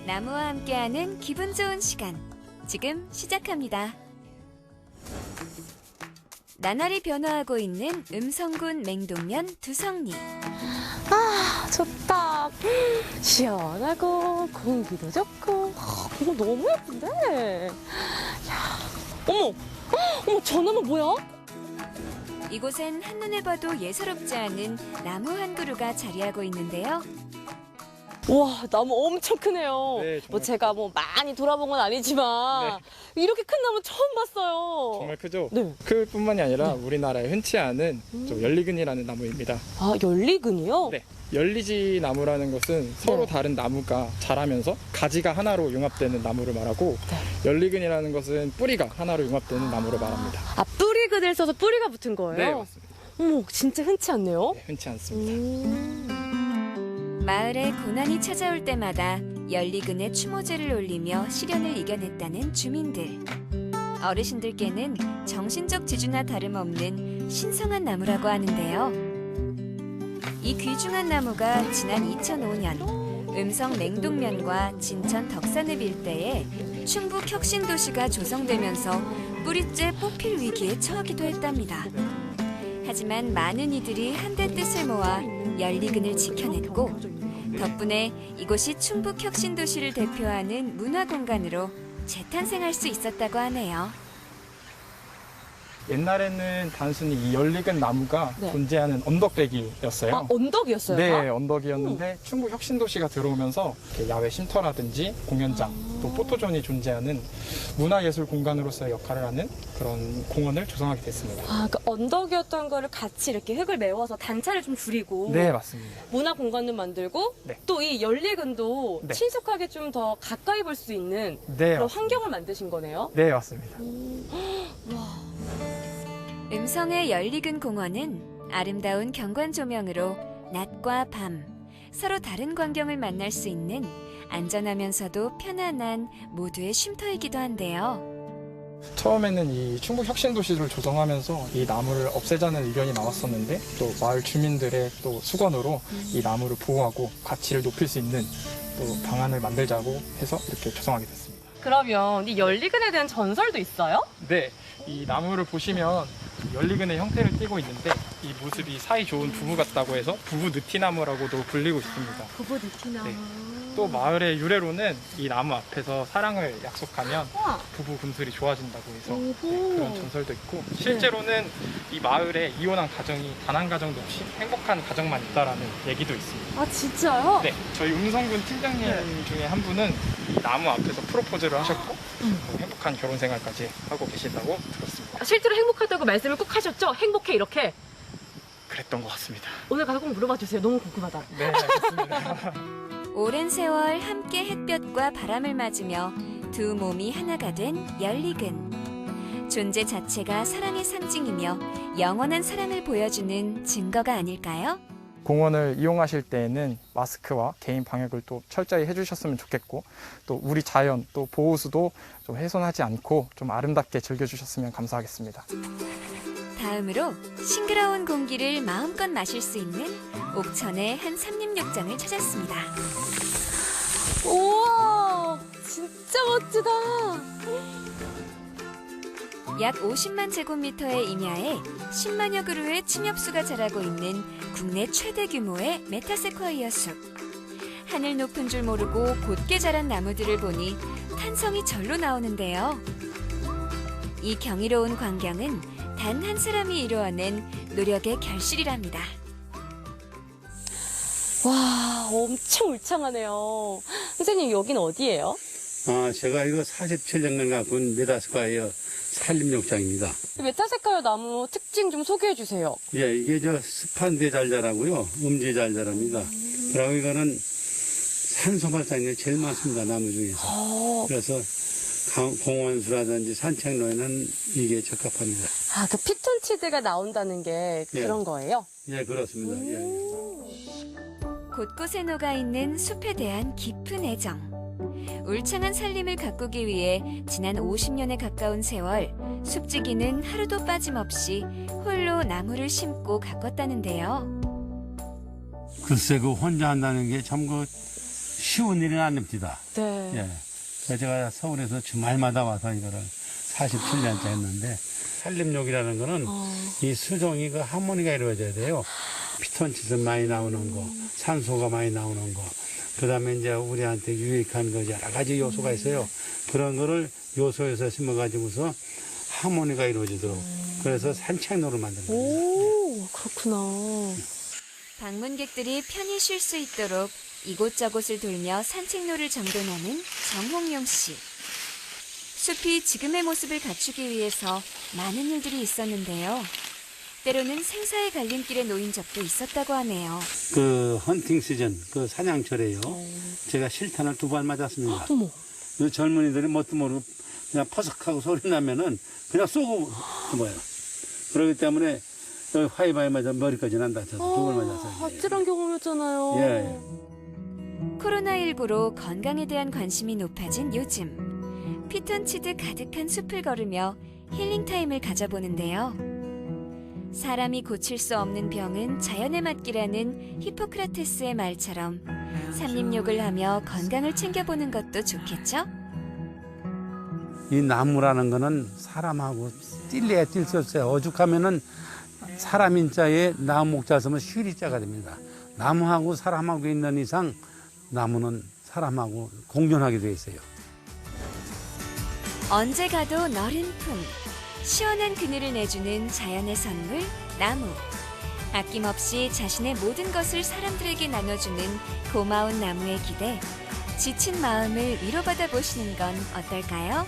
[SPEAKER 15] 나무와 함께하는 기분 좋은 시간. 지금 시작합니다. 나날이 변화하고 있는 음성군 맹동면 두성리.
[SPEAKER 16] 아, 좋다. 시원하고 공기도 좋고. 이거 너무 예쁜데. 야, 어머, 저 나무 뭐야?
[SPEAKER 15] 이곳엔 한눈에 봐도 예사롭지 않은 나무 한 그루가 자리하고 있는데요.
[SPEAKER 16] 와, 나무 엄청 크네요.
[SPEAKER 17] 네,
[SPEAKER 16] 뭐 제가 뭐 많이 돌아본 건 아니지만 이렇게 큰 나무 처음 봤어요.
[SPEAKER 17] 정말 크죠?
[SPEAKER 16] 네.
[SPEAKER 17] 클 뿐만이 아니라 우리나라에 흔치 않은 좀 열리근이라는 나무입니다.
[SPEAKER 16] 아, 열리근이요?
[SPEAKER 17] 네. 열리지 나무라는 것은 서로 다른 나무가 자라면서 가지가 하나로 융합되는 나무를 말하고 열리근이라는 것은 뿌리가 하나로 융합되는 나무를 말합니다.
[SPEAKER 16] 아, 뿌리근을 써서 뿌리가 붙은 거예요?
[SPEAKER 17] 네, 맞습니다.
[SPEAKER 16] 어머, 진짜 흔치 않네요?
[SPEAKER 17] 네, 흔치 않습니다.
[SPEAKER 15] 마을에 고난이 찾아올 때마다 열리근에 추모제를 올리며 시련을 이겨냈다는 주민들. 어르신들께는 정신적 지주나 다름없는 신성한 나무라고 하는데요. 이 귀중한 나무가 지난 2005년 음성 맹동면과 진천 덕산읍 일대에 충북 혁신도시가 조성되면서 뿌리째 뽑힐 위기에 처하기도 했답니다. 하지만 많은 이들이 한데 뜻을 모아 열리근을 지켜냈고 덕분에 이곳이 충북 혁신도시를 대표하는 문화공간으로 재탄생할 수 있었다고 하네요.
[SPEAKER 17] 옛날에는 단순히 이 열리근 나무가 존재하는 언덕대기였어요.
[SPEAKER 16] 아, 언덕이었어요?
[SPEAKER 17] 네, 언덕이었는데 충북 혁신도시가 들어오면서 이렇게 야외 쉼터라든지 공연장, 또 포토존이 존재하는 문화예술 공간으로서의 역할을 하는 그런 공원을 조성하게 됐습니다.
[SPEAKER 16] 아, 그 언덕이었던 거를 같이 이렇게 흙을 메워서 단차를 좀 줄이고
[SPEAKER 17] 네, 맞습니다.
[SPEAKER 16] 문화 공간도 만들고
[SPEAKER 17] 네.
[SPEAKER 16] 또 이 열리근도
[SPEAKER 17] 네.
[SPEAKER 16] 친숙하게 좀 더 가까이 볼 수 있는
[SPEAKER 17] 네,
[SPEAKER 16] 그런
[SPEAKER 17] 맞습니다.
[SPEAKER 16] 환경을 만드신 거네요.
[SPEAKER 17] 네, 맞습니다.
[SPEAKER 15] 음성의 열리근 공원은 아름다운 경관 조명으로 낮과 밤 서로 다른 광경을 만날 수 있는 안전하면서도 편안한 모두의 쉼터이기도 한데요.
[SPEAKER 17] 처음에는 이 충북 혁신도시를 조성하면서 이 나무를 없애자는 의견이 나왔었는데 또 마을 주민들의 또 수건으로 이 나무를 보호하고 가치를 높일 수 있는 또 방안을 만들자고 해서 이렇게 조성하게 됐습니다.
[SPEAKER 16] 그러면 이 열리근에 대한 전설도 있어요?
[SPEAKER 17] 네, 이 나무를 보시면 열리근의 형태를 띠고 있는데 이 모습이 사이 좋은 부부 같다고 해서 부부 느티나무라고도 불리고 있습니다.
[SPEAKER 16] 부부 느티나무.
[SPEAKER 17] 네. 또 마을의 유래로는 이 나무 앞에서 사랑을 약속하면 부부 금슬이 좋아진다고 해서 그런 전설도 있고 실제로는 이 마을에 이혼한 가정이 단 한 가정도 없이 행복한 가정만 있다라는 얘기도 있습니다.
[SPEAKER 16] 아, 진짜요?
[SPEAKER 17] 네, 저희 음성군 팀장님 중에 한 분은 이 나무 앞에서 프로포즈를 하셨고 행복한 결혼 생활까지 하고 계신다고 들었습니다.
[SPEAKER 16] 실제로 행복하다고 말씀을 꼭 하셨죠? 행복해 이렇게.
[SPEAKER 17] 그랬던 것 같습니다.
[SPEAKER 16] 오늘 가서 꼭 물어봐 주세요. 너무 궁금하다.
[SPEAKER 17] 네, 알겠습니다.
[SPEAKER 15] 오랜 세월 함께 햇볕과 바람을 맞으며 두 몸이 하나가 된 연리근. 존재 자체가 사랑의 상징이며 영원한 사랑을 보여주는 증거가 아닐까요?
[SPEAKER 17] 공원을 이용하실 때에는 마스크와 개인 방역을 또 철저히 해주셨으면 좋겠고, 또 우리 자연, 또 보호수도 좀 훼손하지 않고 좀 아름답게 즐겨주셨으면 감사하겠습니다.
[SPEAKER 15] 다음으로 싱그러운 공기를 마음껏 마실 수 있는 옥천의 한 삼림욕장을 찾았습니다.
[SPEAKER 16] 우와, 진짜 멋지다.
[SPEAKER 15] 약 50만 제곱미터의 임야에 10만여 그루의 침엽수가 자라고 있는 국내 최대 규모의 메타세콰이어 숲. 하늘 높은 줄 모르고 곧게 자란 나무들을 보니 탄성이 절로 나오는데요. 이 경이로운 광경은 단 한 사람이 이루어낸 노력의 결실이랍니다.
[SPEAKER 16] 와, 엄청 울창하네요. 선생님, 여긴 어디예요?
[SPEAKER 8] 제가 이거 47년간 가꾼 메타세콰이어 산림욕장입니다.
[SPEAKER 16] 메타세콰이어 나무 특징 좀 소개해 주세요.
[SPEAKER 8] 예, 이게 습한 데 잘 자라고요. 음지에 잘 자랍니다. 그리고 이거는 산소 발산이 제일 많습니다. 나무 중에서. 그래서 공원수라든지 산책로에는 이게 적합합니다.
[SPEAKER 16] 그 피톤치드가 나온다는 게 그런 거예요?
[SPEAKER 8] 예, 그렇습니다.
[SPEAKER 15] 곳곳에 녹아있는 숲에 대한 깊은 애정. 울창한 살림을 가꾸기 위해 지난 50년에 가까운 세월 숲지기는 하루도 빠짐없이 홀로 나무를 심고 가꿨다는데요.
[SPEAKER 8] 글쎄, 혼자 한다는 게 참 쉬운 일은 아닙니다.
[SPEAKER 16] 네.
[SPEAKER 8] 예. 제가 서울에서 주말마다 와서 이거를 47년째 했는데, 산림욕이라는 거는 이 수종이 하모니가 이루어져야 돼요. 피톤치드 많이 나오는 거, 산소가 많이 나오는 거, 그 다음에 이제 우리한테 유익한 거 여러 가지 요소가 있어요. 그런 거를 요소에서 심어가지고서 하모니가 이루어지도록. 그래서 산책로를 만드는 거예요.
[SPEAKER 16] 오, 그렇구나.
[SPEAKER 15] 방문객들이 편히 쉴 수 있도록 이곳저곳을 돌며 산책로를 정돈하는 정홍용 씨. 숲이 지금의 모습을 갖추기 위해서 많은 일들이 있었는데요. 때로는 생사의 갈림길에 놓인 적도 있었다고 하네요.
[SPEAKER 8] 헌팅 시즌, 사냥철에요. 제가 실탄을 2발 맞았습니다.
[SPEAKER 16] 어머.
[SPEAKER 8] 젊은이들이 뭣도 모르고 그냥 퍼석하고 소리 나면은 그냥 쏘고 뭐예요. 그렇기 때문에 화이바이 맞아 머리까지 난다. 2발 맞았어요.
[SPEAKER 16] 아찔한 경험이었잖아요.
[SPEAKER 8] 예.
[SPEAKER 15] 코로나19로 건강에 대한 관심이 높아진 요즘. 피톤치드 가득한 숲을 걸으며 힐링타임을 가져보는데요. 사람이 고칠 수 없는 병은 자연에 맡기라는 히포크라테스의 말처럼 산림욕을 하며 건강을 챙겨보는 것도 좋겠죠?
[SPEAKER 8] 이 나무라는 거는 사람하고 뛸래야 뛸 수 없어요. 오죽하면은 사람 인자에 나무 목자 쓰면 쉬리자가 됩니다. 나무하고 사람하고 있는 이상 나무는 사람하고 공존하게 돼 있어요.
[SPEAKER 15] 언제 가도 너른 품, 시원한 그늘을 내주는 자연의 선물, 나무. 아낌없이 자신의 모든 것을 사람들에게 나눠주는 고마운 나무의 기대, 지친 마음을 위로받아 보시는 건 어떨까요?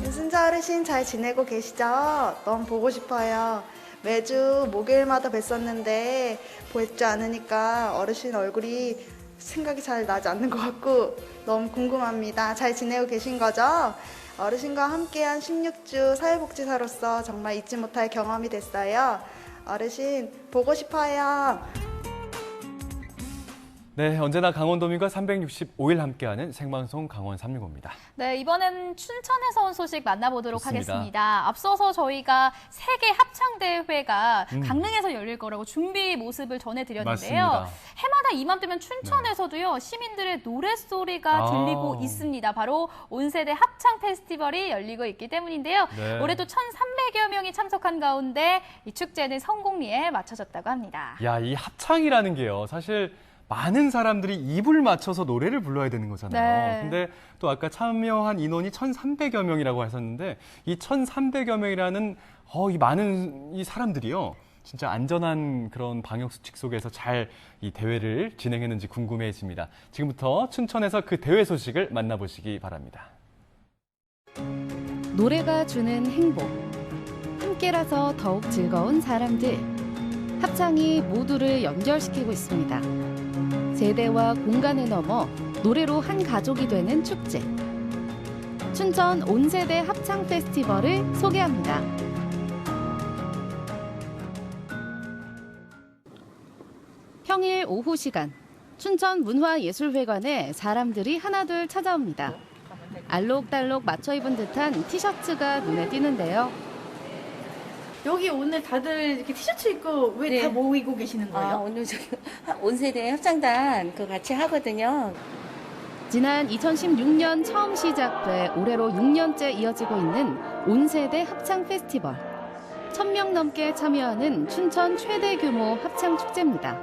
[SPEAKER 18] 윤순자 어르신 잘 지내고 계시죠? 너무 보고 싶어요. 매주 목요일마다 뵀었는데 뵙지 않으니까 어르신 얼굴이 생각이 잘 나지 않는 것 같고 너무 궁금합니다. 잘 지내고 계신 거죠? 어르신과 함께한 16주 사회복지사로서 정말 잊지 못할 경험이 됐어요. 어르신 보고 싶어요.
[SPEAKER 2] 네, 언제나 강원도민과 365일 함께하는 생방송 강원 365입니다.
[SPEAKER 3] 네, 이번엔 춘천에서 온 소식 만나보도록
[SPEAKER 2] 좋습니다.
[SPEAKER 3] 하겠습니다. 앞서서 저희가 세계 합창대회가 강릉에서 열릴 거라고 준비 모습을 전해드렸는데요.
[SPEAKER 2] 맞습니다.
[SPEAKER 3] 해마다 이맘때면 춘천에서도요, 시민들의 노랫소리가 들리고 있습니다. 바로 온세대 합창 페스티벌이 열리고 있기 때문인데요.
[SPEAKER 2] 네.
[SPEAKER 3] 올해도 1,300여 명이 참석한 가운데 이 축제는 성공리에 맞춰졌다고 합니다.
[SPEAKER 2] 야, 이 합창이라는 게요, 사실 많은 사람들이 입을 맞춰서 노래를 불러야 되는 거잖아요.
[SPEAKER 3] 네.
[SPEAKER 2] 근데 또 아까 참여한 인원이 1,300여 명이라고 하셨는데 이 1,300여 명이라는 이 많은 이 사람들이요. 진짜 안전한 그런 방역 수칙 속에서 잘 이 대회를 진행했는지 궁금해집니다. 지금부터 춘천에서 그 대회 소식을 만나보시기 바랍니다.
[SPEAKER 19] 노래가 주는 행복, 함께라서 더욱 즐거운 사람들. 합창이 모두를 연결시키고 있습니다. 세대와 공간을 넘어 노래로 한 가족이 되는 축제. 춘천 온세대 합창 페스티벌을 소개합니다. 평일 오후 시간, 춘천 문화예술회관에 사람들이 하나둘 찾아옵니다. 알록달록 맞춰 입은 듯한 티셔츠가 눈에 띄는데요.
[SPEAKER 20] 여기 오늘 다들 이렇게 티셔츠 입고 왜 다 모이고 계시는 거예요?
[SPEAKER 21] 오늘 저기 온세대 합창단 그 같이 하거든요.
[SPEAKER 19] 지난 2016년 처음 시작돼 올해로 6년째 이어지고 있는 온세대 합창 페스티벌. 1000명 넘게 참여하는 춘천 최대 규모 합창 축제입니다.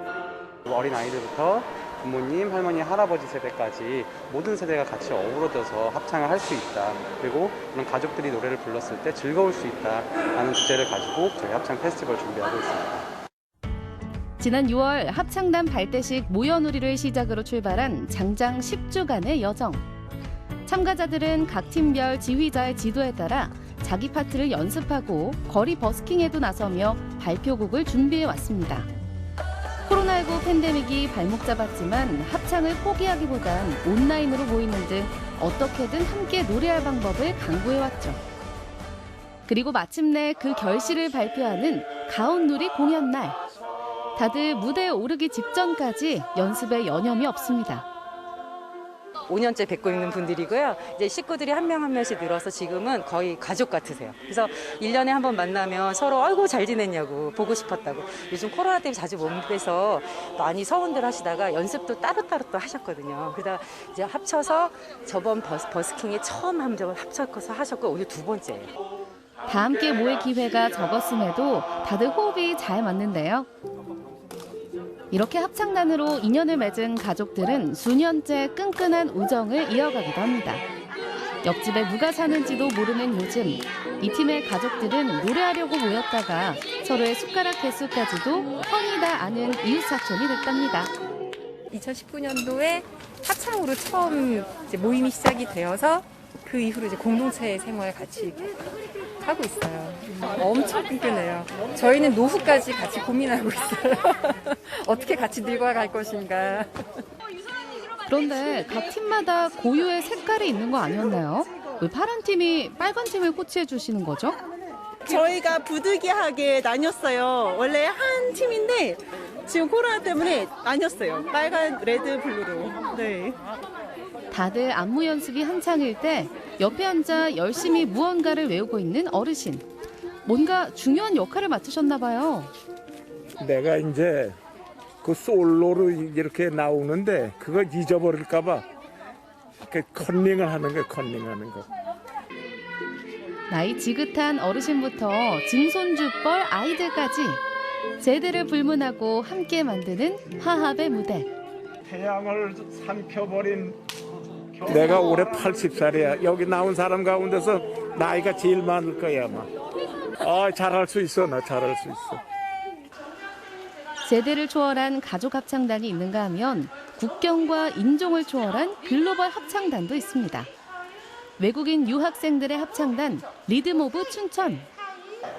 [SPEAKER 22] 어린 아이들부터 부모님, 할머니, 할아버지 세대까지 모든 세대가 같이 어우러져서 합창을 할 수 있다. 그리고 그런 가족들이 노래를 불렀을 때 즐거울 수 있다라는 주제를 가지고 저희 합창 페스티벌 준비하고 있습니다.
[SPEAKER 19] 지난 6월 합창단 발대식 모여놀이를 시작으로 출발한 장장 10주간의 여정. 참가자들은 각 팀별 지휘자의 지도에 따라 자기 파트를 연습하고 거리 버스킹에도 나서며 발표곡을 준비해 왔습니다. 코로나19 팬데믹이 발목 잡았지만 합창을 포기하기보단 온라인으로 모이는 등 어떻게든 함께 노래할 방법을 강구해왔죠. 그리고 마침내 그 결실을 발표하는 가온누리 공연 날. 다들 무대에 오르기 직전까지 연습에 여념이 없습니다.
[SPEAKER 23] 5년째 뵙고 있는 분들이고요. 이제 식구들이 한 명 한 명씩 늘어서 지금은 거의 가족 같으세요. 그래서 1년에 한 번 만나면 서로 아이고 잘 지냈냐고 보고 싶었다고. 요즘 코로나 때문에 자주 못 뵈서 많이 서운들 하시다가 연습도 따로따로 또 하셨거든요. 그러다 이제 합쳐서 저번 버스킹에 처음 한 적을 합쳐서 하셨고 오늘 두 번째예요.
[SPEAKER 19] 다 함께 모일 기회가 적었음에도 다들 호흡이 잘 맞는데요. 이렇게 합창단으로 인연을 맺은 가족들은 수년째 끈끈한 우정을 이어가기도 합니다. 옆집에 누가 사는지도 모르는 요즘, 이 팀의 가족들은 노래하려고 모였다가 서로의 숟가락 개수까지도 훤히 다 아는 이웃사촌이 됐답니다.
[SPEAKER 24] 2019년도에 합창으로 처음 이제 모임이 시작이 되어서 그 이후로 이제 공동체 생활 같이 하고 있어요. 엄청 끈끈해요. 저희는 노후까지 같이 고민하고 있어요. 어떻게 같이 늙어갈 것인가.
[SPEAKER 19] 그런데 각 팀마다 고유의 색깔이 있는 거 아니었나요? 왜 파란 팀이 빨간 팀을 코치해 주시는 거죠?
[SPEAKER 14] 저희가 부득이하게 나뉘었어요. 원래 한 팀인데 지금 코로나 때문에 나뉘었어요. 빨간, 레드, 블루로. 네.
[SPEAKER 19] 다들 안무 연습이 한창일 때 옆에 앉아 열심히 무언가를 외우고 있는 어르신. 뭔가 중요한 역할을 맡으셨나 봐요.
[SPEAKER 25] 내가 이제 그 솔로로 이렇게 나오는데 그거 잊어버릴까 봐 이렇게 컨닝을 하는 거예요. 컨닝하는 거.
[SPEAKER 19] 나이 지긋한 어르신부터 증손주뻘 아이들까지 세대를 불문하고 함께 만드는 화합의 무대.
[SPEAKER 25] 태양을 삼켜버린 내가 올해 80살이야. 여기 나온 사람 가운데서 나이가 제일 많을 거야 아마. 잘할 수 있어. 나 잘할 수 있어.
[SPEAKER 19] 세대를 초월한 가족 합창단이 있는가 하면 국경과 인종을 초월한 글로벌 합창단도 있습니다. 외국인 유학생들의 합창단 리듬 오브 춘천.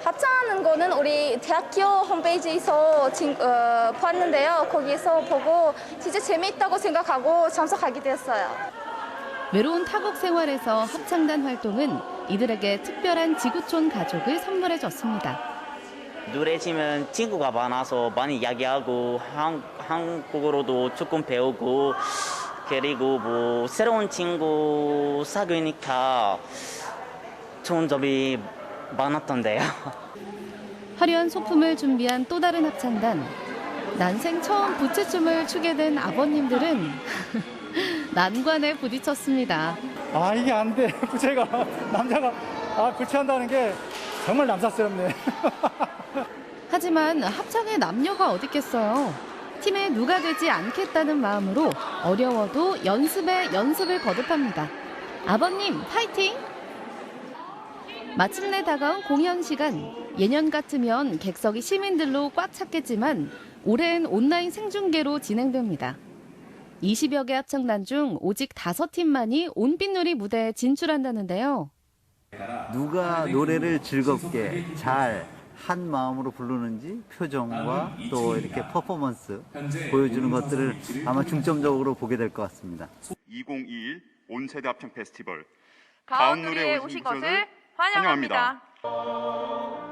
[SPEAKER 26] 합창하는 거는 우리 대학교 홈페이지에서 봤는데요. 거기에서 보고 진짜 재미있다고 생각하고 참석하게 됐어요.
[SPEAKER 19] 외로운 타국 생활에서 합창단 활동은 이들에게 특별한 지구촌 가족을 선물해줬습니다.
[SPEAKER 27] 노래 치면 친구가 많아서 많이 이야기하고 한국어로도 조금 배우고 그리고 뭐 새로운 친구 사귀니까 좋은 점이 많았던데요.
[SPEAKER 19] 화려한 소품을 준비한 또 다른 합창단. 난생 처음 부채춤을 추게 된 아버님들은 난관에 부딪혔습니다.
[SPEAKER 28] 이게 안 돼. 부채가 남자가 부채한다는 게 정말 남사스럽네.
[SPEAKER 19] 하지만 합창에 남녀가 어딨겠어요. 팀에 누가 되지 않겠다는 마음으로 어려워도 연습에 연습을 거듭합니다. 아버님 파이팅! 마침내 다가온 공연 시간. 예년 같으면 객석이 시민들로 꽉 찼겠지만 올해는 온라인 생중계로 진행됩니다. 20여 개 합창단 중 오직 5팀만이 온빛놀이 무대에 진출한다는데요.
[SPEAKER 29] 누가 노래를 즐겁게 잘
[SPEAKER 1] 한 마음으로 부르는지 표정과 또 이렇게 퍼포먼스 보여주는 것들을 아마 중점적으로 보게 될 것 같습니다.
[SPEAKER 4] 2021 온세대 합창 페스티벌
[SPEAKER 11] 가온누리에 오신 것을 환영합니다.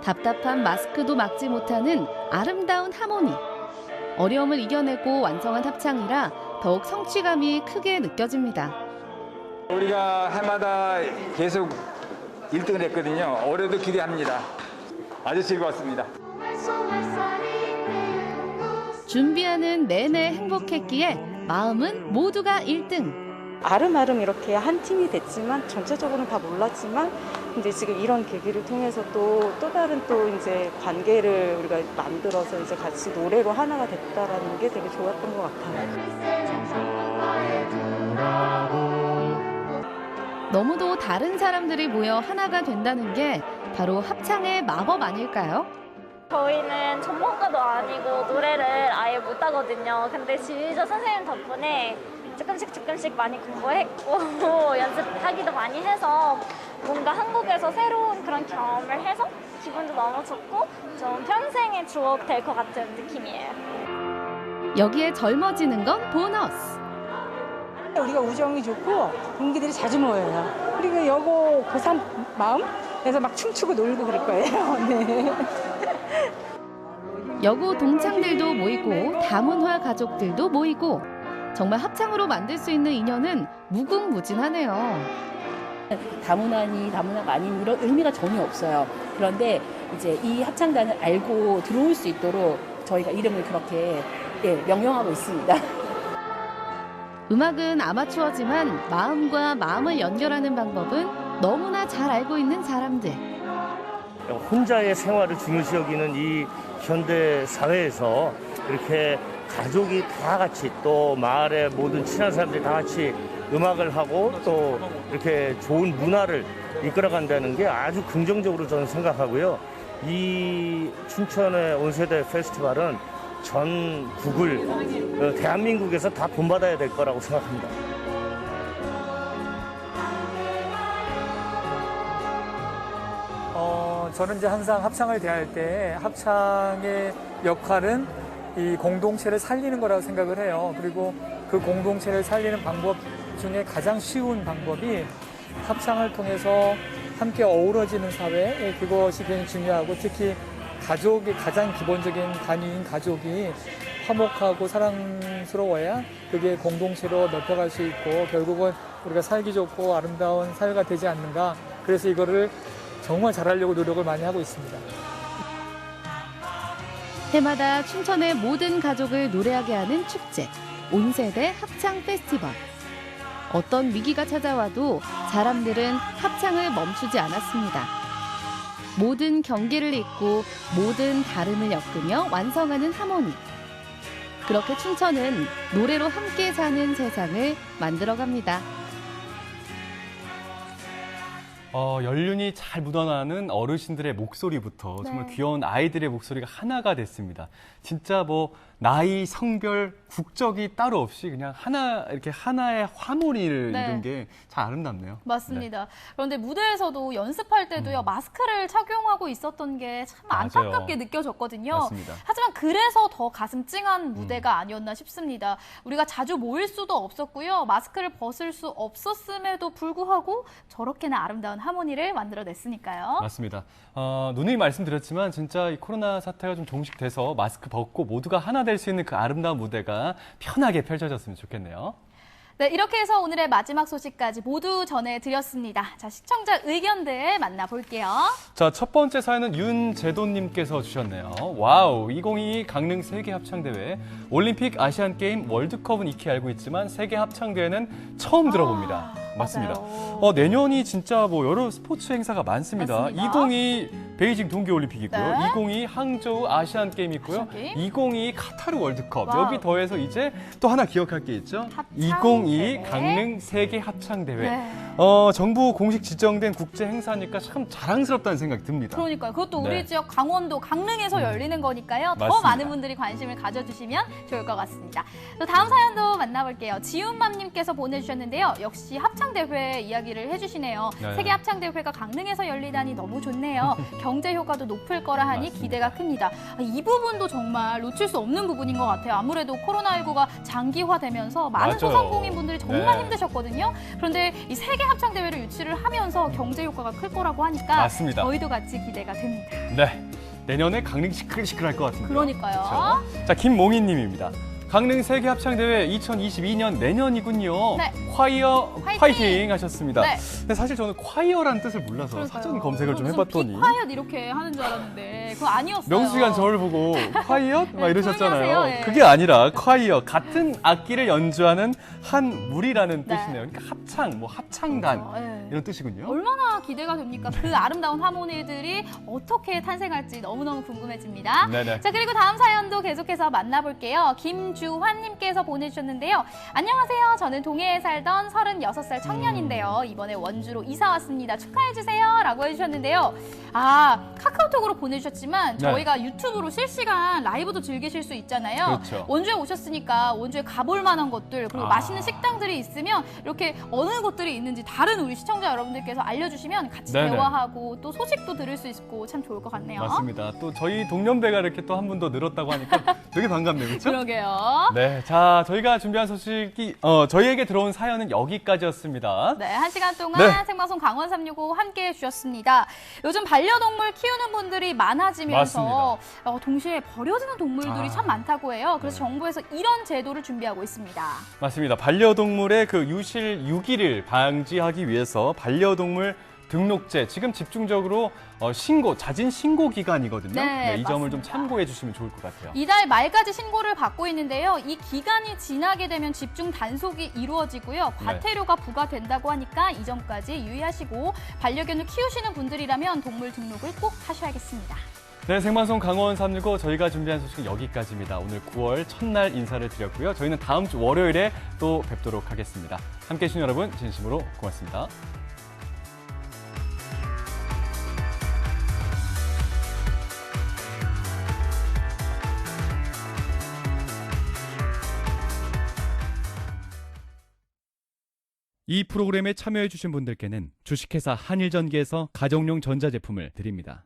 [SPEAKER 19] 답답한 마스크도 막지 못하는 아름다운 하모니. 어려움을 이겨내고 완성한 합창이라 더욱 성취감이 크게 느껴집니다.
[SPEAKER 5] 우리가 해마다 계속 1등을 했거든요. 올해도 기대합니다. 아주 즐거웠습니다.
[SPEAKER 19] 준비하는 내내 행복했기에 마음은 모두가 1등.
[SPEAKER 23] 아름아름 이렇게 한 팀이 됐지만 전체적으로는 다 몰랐지만 이제 지금 이런 계기를 통해서 또 다른 또 이제 관계를 우리가 만들어서 이제 같이 노래로 하나가 됐다라는 게 되게 좋았던 것 같아요.
[SPEAKER 19] 너무도 다른 사람들이 모여 하나가 된다는 게 바로 합창의 마법 아닐까요?
[SPEAKER 6] 저희는 전문가도 아니고 노래를 아예 못하거든요. 근데 지휘자 선생님 덕분에 조금씩 많이 공부했고 연습하기도 많이 해서 뭔가 한국에서 새로운 그런 경험을 해서 기분도 너무 좋고 좀 평생의 추억 될 것 같은 느낌이에요.
[SPEAKER 19] 여기에 젊어지는 건 보너스.
[SPEAKER 7] 우리가 우정이 좋고 동기들이 자주 모여요. 그리고 여고 고3 마음에서 막 춤추고 놀고 그럴 거예요. 네.
[SPEAKER 19] 여고 동창들도 모이고 다문화 가족들도 모이고 정말 합창으로 만들 수 있는 인연은 무궁무진하네요.
[SPEAKER 9] 다문화니 다문화가 아닌 이런 의미가 전혀 없어요. 그런데 이제 이 합창단을 알고 들어올 수 있도록 저희가 이름을 그렇게 명명하고 있습니다.
[SPEAKER 19] 음악은 아마추어지만 마음과 마음을 연결하는 방법은 너무나 잘 알고 있는 사람들.
[SPEAKER 10] 혼자의 생활을 중요시 여기는 이 현대 사회에서 이렇게 가족이 다 같이 또 마을의 모든 친한 사람들이 다 같이 음악을 하고 또 이렇게 좋은 문화를 이끌어간다는 게 아주 긍정적으로 저는 생각하고요. 이 춘천의 온세대 페스티벌은 전국을 대한민국에서 다 본받아야 될 거라고 생각합니다.
[SPEAKER 13] 저는 이제 항상 합창을 대할 때 합창의 역할은 이 공동체를 살리는 거라고 생각을 해요. 그리고 그 공동체를 살리는 방법 중에 가장 쉬운 방법이 합창을 통해서 함께 어우러지는 사회, 그것이 굉장히 중요하고 특히 가족이 가장 기본적인 단위인 가족이 화목하고 사랑스러워야 그게 공동체로 넓혀갈 수 있고 결국은 우리가 살기 좋고 아름다운 사회가 되지 않는가. 그래서 이거를 정말 잘하려고 노력을 많이 하고 있습니다.
[SPEAKER 19] 해마다 춘천의 모든 가족을 노래하게 하는 축제, 온세대 합창 페스티벌. 어떤 위기가 찾아와도 사람들은 합창을 멈추지 않았습니다. 모든 경계를 잊고 모든 다름을 엮으며 완성하는 하모니. 그렇게 춘천은 노래로 함께 사는 세상을 만들어갑니다.
[SPEAKER 2] 연륜이 잘 묻어나는 어르신들의 목소리부터 정말 귀여운 아이들의 목소리가 하나가 됐습니다. 진짜 뭐 나이, 성별, 국적이 따로 없이 그냥 이렇게 하나의 화모리를 이룬 게 참 아름답네요.
[SPEAKER 3] 맞습니다. 그런데 무대에서도 연습할 때도요, 마스크를 착용하고 있었던 게 참 안타깝게 느껴졌거든요.
[SPEAKER 2] 맞습니다.
[SPEAKER 3] 하지만 그래서 더 가슴 찡한 무대가 아니었나 싶습니다. 우리가 자주 모일 수도 없었고요. 마스크를 벗을 수 없었음에도 불구하고 저렇게나 아름다운 하모니를 만들어냈으니까요.
[SPEAKER 2] 맞습니다. 누누이 말씀드렸지만 진짜 이 코로나 사태가 좀 종식돼서 마스크 벗고 모두가 하나 될 수 있는 그 아름다운 무대가 편하게 펼쳐졌으면 좋겠네요.
[SPEAKER 3] 네, 이렇게 해서 오늘의 마지막 소식까지 모두 전해드렸습니다. 자, 시청자 의견들 만나볼게요.
[SPEAKER 2] 자, 첫 번째 사연은 윤재돈님께서 주셨네요. 와우, 2022 강릉 세계합창대회, 올림픽, 아시안게임, 월드컵은 익히 알고 있지만 세계합창대회는 처음 들어봅니다. 맞습니다. 내년이 진짜 뭐 여러 스포츠 행사가 많습니다. 2022 베이징 동계올림픽이고요. 2022 항저우 아시안게임 있고요. 2022 카타르 월드컵. 여기 더해서 이제 또 하나 기억할 게 있죠. 2022 강릉 세계합창대회. 정부 공식 지정된 국제 행사니까 참 자랑스럽다는 생각이 듭니다.
[SPEAKER 3] 그러니까요. 그것도 우리 지역 강원도 강릉에서 열리는 거니까요. 더
[SPEAKER 2] 맞습니다.
[SPEAKER 3] 많은 분들이 관심을 가져주시면 좋을 것 같습니다. 또 다음 사연도 만나볼게요. 지훈맘님께서 보내주셨는데요. 역시 합창대회 이야기를 해주시네요. 세계합창대회가 강릉에서 열리다니 너무 좋네요. 경제 효과도 높을 거라 하니
[SPEAKER 2] 맞습니다.
[SPEAKER 3] 기대가 큽니다. 이 부분도 정말 놓칠 수 없는 부분인 것 같아요. 아무래도 코로나19가 장기화되면서 많은
[SPEAKER 2] 맞아요.
[SPEAKER 3] 소상공인분들이 정말
[SPEAKER 2] 네.
[SPEAKER 3] 힘드셨거든요. 그런데 이 세계 합창 대회를 유치를 하면서 경제 효과가 클 거라고 하니까
[SPEAKER 2] 맞습니다.
[SPEAKER 3] 저희도 같이 기대가 됩니다.
[SPEAKER 2] 네. 내년에 강릉 시끌시끌할 것 같은데요.
[SPEAKER 3] 그러니까요.
[SPEAKER 2] 그렇죠? 자, 김몽희 님입니다. 강릉 세계 합창 대회 2022년 내년이군요.
[SPEAKER 3] 네.
[SPEAKER 2] 콰이어 화이팅 하셨습니다.
[SPEAKER 3] 네.
[SPEAKER 2] 근데 사실 저는 콰이어라는 뜻을 몰라서
[SPEAKER 3] 그러니까요.
[SPEAKER 2] 사전 검색을 좀
[SPEAKER 3] 무슨
[SPEAKER 2] 해봤더니
[SPEAKER 3] 빅콰이엇 이렇게 하는 줄 알았는데 그거 아니었어요.
[SPEAKER 2] 명수 씨가 저를 보고 콰이엇? 막
[SPEAKER 3] 네,
[SPEAKER 2] 이러셨잖아요.
[SPEAKER 3] 조용히 하세요. 네.
[SPEAKER 2] 그게 아니라 콰이어, 같은 악기를 연주하는 한 무리라는
[SPEAKER 3] 네.
[SPEAKER 2] 뜻이네요. 그러니까 합창, 뭐 합창단
[SPEAKER 3] 네.
[SPEAKER 2] 이런 뜻이군요.
[SPEAKER 3] 얼마나 기대가 됩니까? 그 아름다운 하모니들이 어떻게 탄생할지 너무너무 궁금해집니다.
[SPEAKER 2] 네네.
[SPEAKER 3] 자, 그리고 다음 사연도 계속해서 만나볼게요. 김주환님께서 보내주셨는데요. 안녕하세요. 저는 동해에 살던 36살 청년인데요. 이번에 원주로 이사 왔습니다. 축하해주세요. 라고 해주셨는데요. 카카오톡으로 보내주셨지만
[SPEAKER 2] 네.
[SPEAKER 3] 저희가 유튜브로 실시간 라이브도 즐기실 수 있잖아요.
[SPEAKER 2] 그렇죠.
[SPEAKER 3] 원주에 오셨으니까 원주에 가볼 만한 것들 그리고 맛있는 식당들이 있으면 이렇게 어느 곳들이 있는지 다른 우리 시청자 여러분들께서 알려주시면 같이
[SPEAKER 2] 네네.
[SPEAKER 3] 대화하고 또 소식도 들을 수 있고 참 좋을 것 같네요.
[SPEAKER 2] 맞습니다. 또 저희 동년배가 이렇게 또 한 분 더 늘었다고 하니까 되게 반갑네요. 그렇죠?
[SPEAKER 3] 그러게요.
[SPEAKER 2] 네, 자, 저희가 준비한 소식이 저희에게 들어온 사연은 여기까지였습니다.
[SPEAKER 3] 네, 1시간 동안
[SPEAKER 2] 네.
[SPEAKER 3] 생방송 강원 365 함께해 주셨습니다. 요즘 반려동물 키우는 분들이 많아지면서 동시에 버려지는 동물들이 참 많다고 해요. 그래서 정부에서 이런 제도를 준비하고 있습니다.
[SPEAKER 2] 맞습니다. 반려동물의 그 유실 유기를 방지하기 위해서 반려동물 등록제 지금 집중적으로 자진 신고 기간이거든요.
[SPEAKER 3] 네,
[SPEAKER 2] 이 점을 좀
[SPEAKER 3] 맞습니다.
[SPEAKER 2] 참고해 주시면 좋을 것 같아요.
[SPEAKER 3] 이달 말까지 신고를 받고 있는데요. 이 기간이 지나게 되면 집중 단속이 이루어지고요. 과태료가 부과된다고 하니까 이 점까지 유의하시고 반려견을 키우시는 분들이라면 동물 등록을 꼭 하셔야겠습니다.
[SPEAKER 2] 네, 생방송 강원 365 저희가 준비한 소식은 여기까지입니다. 오늘 9월 첫날 인사를 드렸고요. 저희는 다음 주 월요일에 또 뵙도록 하겠습니다. 함께해 주신 여러분 진심으로 고맙습니다. 이 프로그램에 참여해 주신 분들께는 주식회사 한일전기에서 가정용 전자제품을 드립니다.